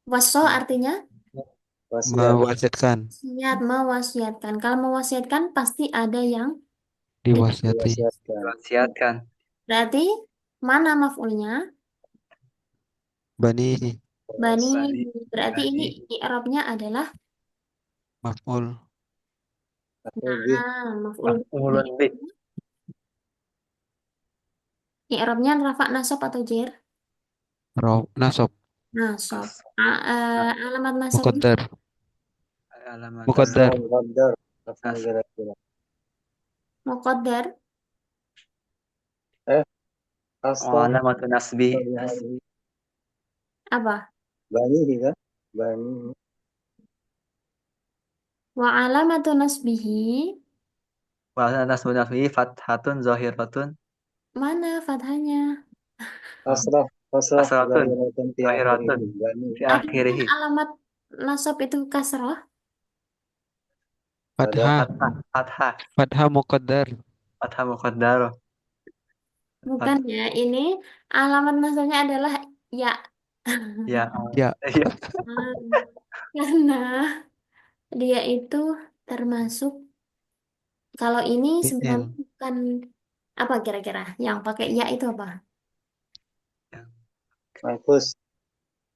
Waso artinya Wasiat. Mewasiatkan. wasiat, mewasiatkan. Kalau mewasiatkan pasti ada yang Diwasiati. Diwasiatkan. Wasiatkan. berarti mana maf'ulnya? Banihi. Bani. Bani. Berarti ini Bani. i'rabnya adalah Maf'ul. maf'ul Maf'ulun bih. i'rabnya rafa nasab atau jer? Nasab. Nasab. Alamat nasabnya Muqaddar. Alamat Muqaddar. Muqaddar. Nas. muqaddar. Alamat nasbi. Apa? Bani kan? Bani. Wa alamatu nasbihi. Wa nasbi fathatun zahiratun. Mana fathahnya? Asraf. Asraf. Asratun. Zahiratun fi Zahiratun. akhirih. Bani. Fi Apakah akhirih. alamat nasab itu kasrah? Fathah. Fathah. Fathah muqaddar. Fathah muqaddar. Bukan ya, ini alamat nasabnya adalah ya. Ya. Ya. Ya. Karena dia itu termasuk, kalau ini sebenarnya Fi'il. bukan, apa kira-kira yang pakai ya itu apa? Mahfuz.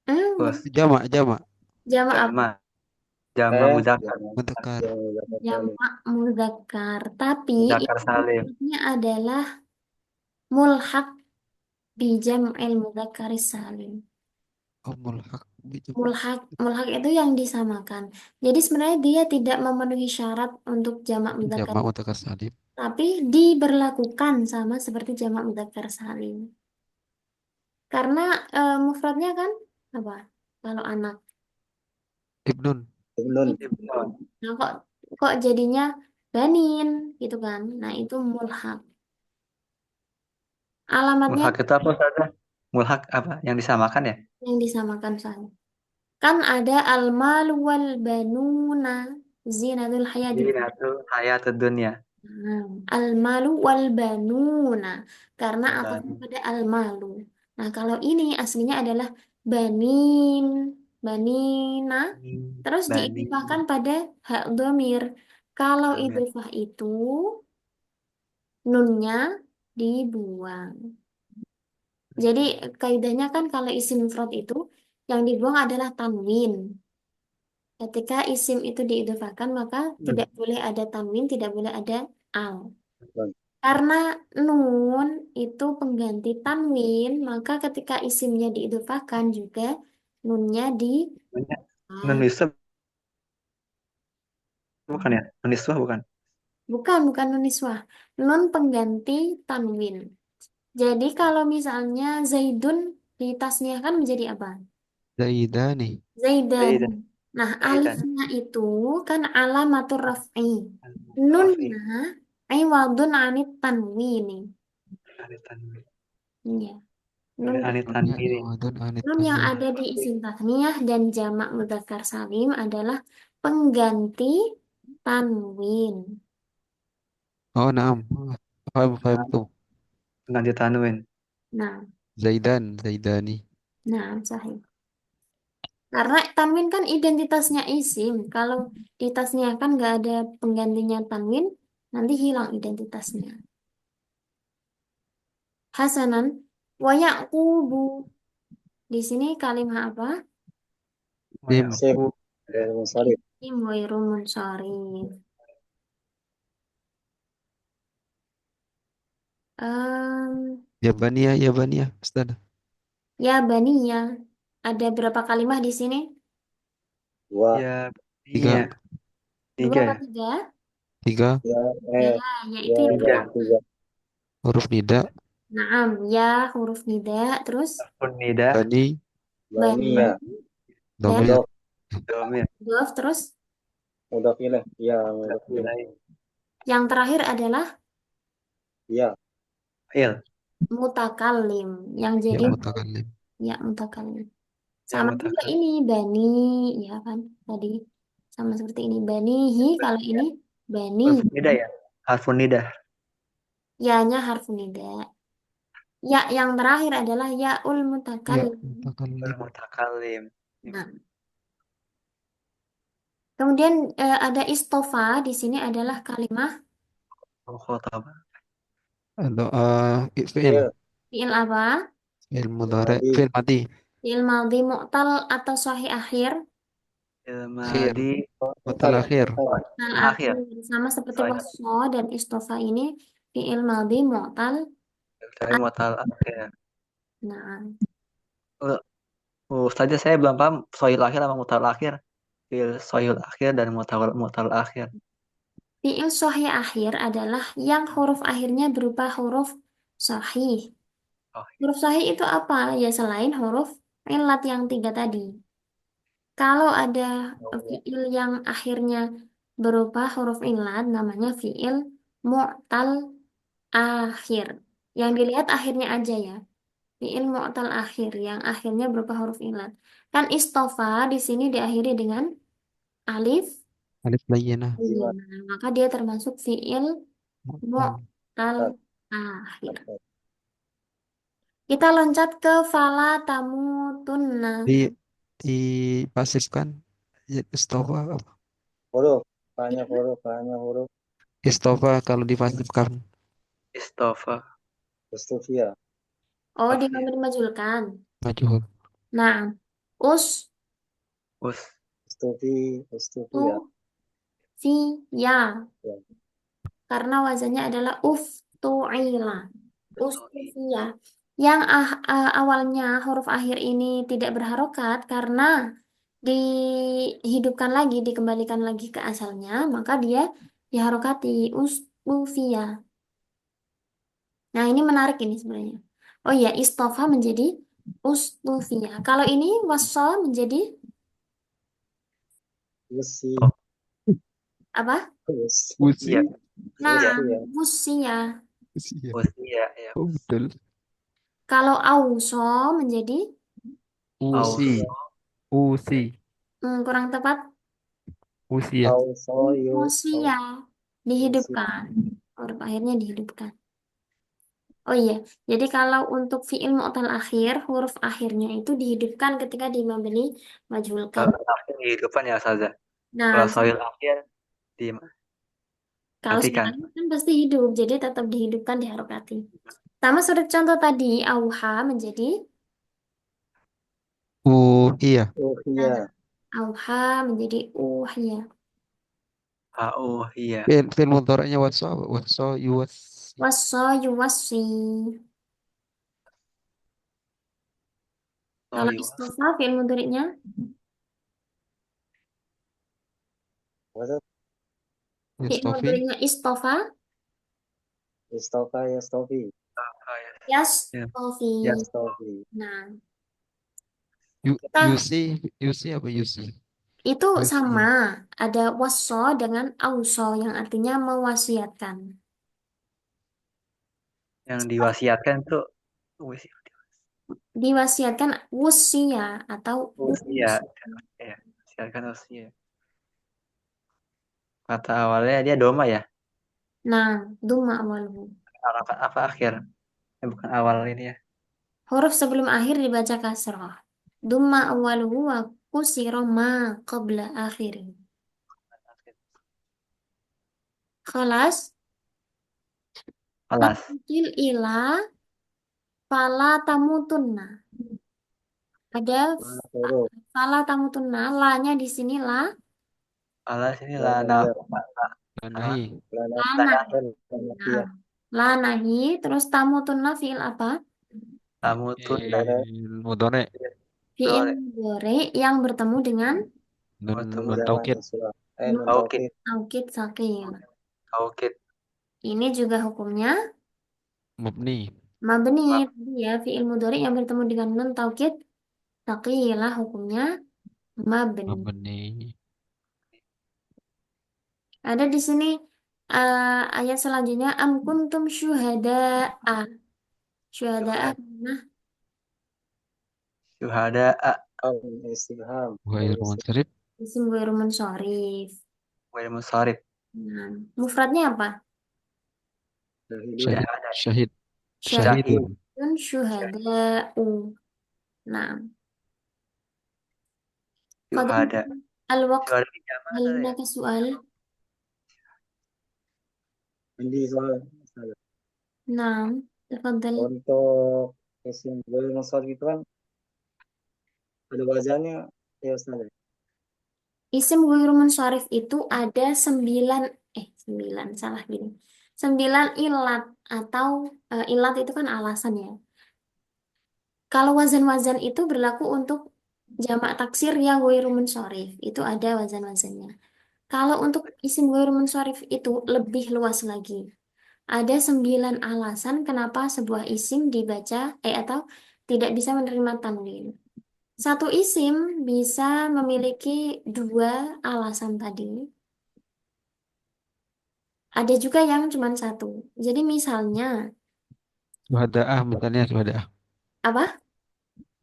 Terus Jamak. Jamak. Jamak apa? jama. Jama mudzakkar. Mutakar. Jamak mudzakkar. Tapi Mudzakkar salim. ini adalah mulhaq bi jam'il mudzakkar salim. Oh, mulhaq. Mulhaq itu yang disamakan. Jadi sebenarnya dia tidak memenuhi syarat untuk jamak mudzakkar, Jamak mutakar salim. tapi diberlakukan sama seperti jamak mudzakkar salim. Karena mufradnya kan apa? Kalau anak. Ibnun. Ibnun. Nah, kok jadinya banin gitu kan? Nah, itu mulhaq. Alamatnya Mulhaq itu apa saja? Mulhaq apa? Yang disamakan ya? yang disamakan saja. Kan ada al-malu wal banuna zinatul hayatid. Zinatul hayatud dunya. Al-malu wal banuna karena atafnya pada al-malu. Nah, kalau ini aslinya adalah banin, banina, terus Bani. diidhofahkan pada hak dhamir. Kalau Dhamir. idhofah itu nunnya dibuang. Jadi kaidahnya kan kalau isim mufrad itu yang dibuang adalah tanwin. Ketika isim itu diidhofahkan maka tidak boleh ada tanwin, tidak boleh ada al. Karena nun itu pengganti tanwin, maka ketika isimnya diidhofahkan juga nunnya di Nun nisbah bukan ya? Nun nisbah bukan? bukan nun niswah. Nun pengganti tanwin. Jadi kalau misalnya Zaidun ditasniahkan menjadi apa? Zaidani. Zaidan. Zaidan. Nah, Zaidan. alifnya itu kan alamatur raf'i. Nunnya iwadun anit tanwini. Iya. Nun, Anit tanwini. nun yang ada di isim tasniyah dan jamak mudzakkar salim adalah pengganti tanwin. Oh, naam. Paham tuh. Ganti tanwin. Nah, Zaidani. sahih. Karena tanwin kan identitasnya isim. Kalau di tasnya kan nggak ada penggantinya tanwin, nanti hilang identitasnya. Hasanan, wa yaqubu. Di sini kalimat apa? Sim. Sip. Dari Musalib. Im ghairu munsharif. Em, Ya baniya, Ustaz. ya baniya. Ada berapa kalimat di sini? Dua. Ya, Tiga, iya. Dua Tiga atau ya. tiga? tiga Ya, Ya, eh, yaitu ya, yang Tiga. pertama. tiga. huruf nida, Naam, ya huruf nida, terus Harfun nida. bani, bani Bani ya. dan domir, Mudok. Domir. dof, terus Mudok ilaih. Ya, mudok ilaih. Ilaih. yang terakhir adalah Ya. Il. mutakallim yang ya jadi mutakallim. ya mutakallim. Yang Sama juga mutakan. ini bani, ya kan? Tadi sama seperti ini banihi, kalau ini bani, Harfun nida ya. Harfun nida. ya-nya harfu nida. Ya yang terakhir adalah yaul Ya mutakallim. mutakallim. Mutakalim. Nah, kemudian ada istofa di sini adalah kalimat Mukhotab. Atau fi'il, Ya. fi'il apa? fi'il mudhari, Madi. fi'il mati, Fi'il madhi mu'tal atau sahih akhir. akhir, Ilmadi. mutal akhir, Mu'tal Akhir. akhir sama seperti Sahih. wasso dan istofa ini fi'il madhi mu'tal. Dari mutal akhir. Nah, Saja saya belum paham soil akhir sama mutal akhir. Fil soil akhir dan mutal akhir. fi'il sahih akhir adalah yang huruf akhirnya berupa huruf sahih. Oh, Huruf sahih itu apa? Ya selain huruf ilat yang tiga tadi. Kalau ada fi'il yang akhirnya berupa huruf ilat, namanya fi'il mu'tal akhir. Yang dilihat akhirnya aja ya. Fi'il mu'tal akhir yang akhirnya berupa huruf ilat. Kan istofa di sini diakhiri dengan alif. alif layyinah, Iya, maka dia termasuk fi'il mu'tal. mu'tal akhir. Kita loncat ke fala tamutunna. Dipasifkan, ya, istofa apa? Huruf. Banyak huruf. Banyak huruf. Istofa kalau dipasifkan Istofa. Istufia. Oh, Oke. dimajulkan. majhul. Nah, us Us. Istufi. Istufia. tu fi ya. Ya. Karena wazannya adalah uftu'ila. Ustufia. Yang awalnya huruf akhir ini tidak berharokat karena dihidupkan lagi, dikembalikan lagi ke asalnya, maka dia diharokati ustufia. Nah, ini menarik ini sebenarnya. Oh iya, istofa menjadi ustufia. Kalau ini wasol menjadi Usi. apa? Usi. Usi, Iya. Nah, Usia. wusia. usia. Usia. Ya. Oh, betul. Kalau auso menjadi Usi, usi, kurang tepat usia. Ausoyu. usia. Dihidupkan. Huruf akhirnya dihidupkan. Oh iya, jadi kalau untuk fi'il mu'tal akhir, huruf akhirnya itu dihidupkan ketika di mabni majhulkan. Kalau akhir kehidupan ya Saza. Kalau Nah, soil akhir kalau dimatikan. sekarang kan pasti hidup, jadi tetap dihidupkan, diharokati. Sama seperti contoh tadi, auha menjadi Iya. Uhia. auha menjadi uhya. Oh iya. Fi'il mudhari'nya waso yuwassi. Wasso yuwassi. Oh Kalau iya. istofa fi'il mudhari'nya Apa? fi'il Istofi, mudhari'nya istofa Istofa. Yastofi. Oh, ya. yastofi. Ya. Yastofi. Nah, kita yusi apa yusi? itu Yusi. sama, ada waso dengan auso yang artinya mewasiatkan. Yang diwasiatkan tuh Diwasiatkan wusia atau usia. Ya. Wasiatkan usia. Kata awalnya dia doma ya. Nah, dumma awaluhu. Harakat apa akhir? Bukan awal ini ya. Huruf sebelum akhir dibaca kasrah. Dumma awaluhu wa kusira ma qabla akhiri. Khalas. Kelas. Kecil ila fala tamutunna. Ada Huruf. fala tamutunna. La-nya di sini la. Kelas ini Lana lana. iya. Nanahi. Lana Lana. lana Nah, iya. la nahi. Terus tamutunna fi'il apa? Kamu tuh Lana Mudhari. Fi'il mudhari yang bertemu dengan Nun zaman taukid. sudah. nun Nun Oke. taukid. taukid sakil. Oke. Ini juga hukumnya Mubni. mabni. Tadi ya, fi'il mudhari yang bertemu dengan nun taukid saqilah hukumnya mabni. Mabni. Ada di sini ayat selanjutnya am kuntum syuhada'a. Syuhada'a mana? Syuhada Istifham. Ghairu munsharif. Isim ghairu munsharif. wal musarif. Nah, mufradnya apa? Syahidun. Syahid. Syahid. Syahidun. Syahidun syuhada'u. Nah, Syuhada. al-waqt. Syuhada ini jamak Hal ya? hunaka su'al? Ini soal. Nah, tafadhal. Untuk isim ghairu munsharif itu kan ada wazannya ya Ustaz. Isim ghairu munsharif itu ada 9, salah gini. 9 ilat atau ilat itu kan alasan ya. Kalau wazan-wazan itu berlaku untuk jamak taksir yang ghairu munsharif, itu ada wazan-wazannya. Kalau untuk isim ghairu munsharif itu lebih luas lagi. Ada 9 alasan kenapa sebuah isim dibaca atau tidak bisa menerima tanwin. Satu isim bisa memiliki 2 alasan tadi. Ada juga yang cuma satu. Jadi misalnya, Syuhada'ah misalnya syuhada'ah. apa?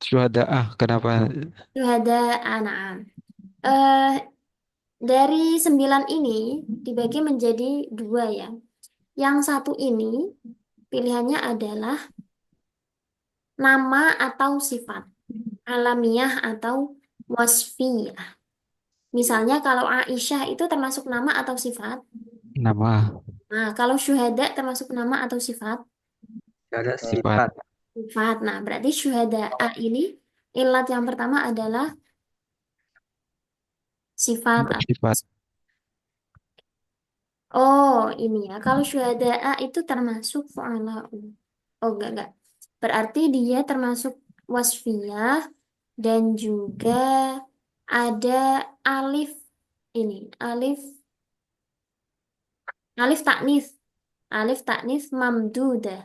Syuhada'ah. Kenapa? Syuhada an'am. Eh, dari 9 ini dibagi menjadi 2 ya. Yang satu ini pilihannya adalah nama atau sifat. Alamiah atau wasfiyah. Misalnya kalau Aisyah itu termasuk nama atau sifat. Nama. Nah, kalau syuhada termasuk nama atau sifat. Syuhada Sifat. sifat. Sifat. Nah, berarti syuhada ini ilat yang pertama adalah sifat. Sifat. Oh, ini ya. Kalau syuhada itu termasuk fu'ala'u. Oh, enggak. Berarti dia termasuk wasfiyah dan juga ada alif ini, alif taknis, mamdudah.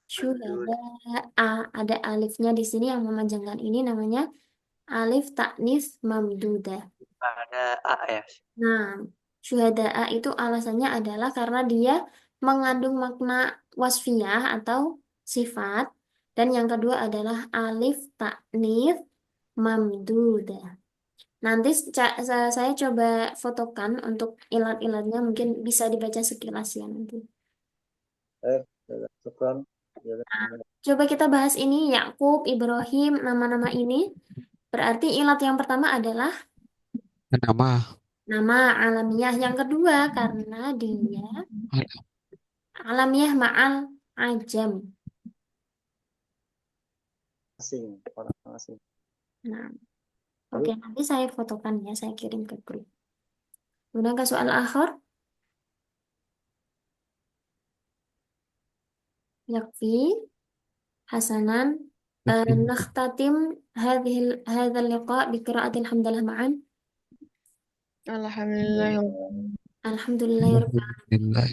Syuhada ada alifnya di sini yang memanjangkan ini namanya alif taknis mamdudah. Ada A ya. Nah, syuhada'a itu alasannya adalah karena dia mengandung makna wasfiyah atau sifat. Dan yang kedua adalah alif ta'nits mamdudah. Nanti saya coba fotokan untuk ilat-ilatnya mungkin bisa dibaca sekilas ya nanti. Syukran. Coba kita bahas ini Yakub, Ibrahim, nama-nama ini. Berarti ilat yang pertama adalah Nama. nama alamiah. Yang kedua karena dia alamiah ma'al ajam. Asing. Orang asing. Nah, oke nanti saya fotokan ya, saya kirim ke grup. Kemudian ke soal akhir. Yakfi hasanan nakhtatim hadha liqa biqira'ati alhamdulillah ma'an. Alhamdulillah. Alhamdulillahirabbil Alhamdulillah.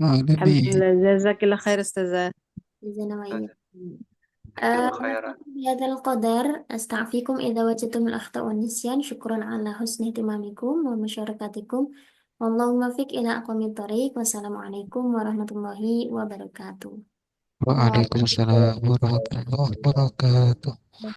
Alhamdulillah, jazakillah khair Ustazah. alamin. Khairan. بهذا القدر أستعفيكم إذا وجدتم الأخطاء والنسيان شكرا على حسن اهتمامكم ومشاركتكم واللهم وفق إلى أقوم الطريق والسلام عليكم ورحمة الله وبركاته Waalaikumsalam warahmatullahi wabarakatuh.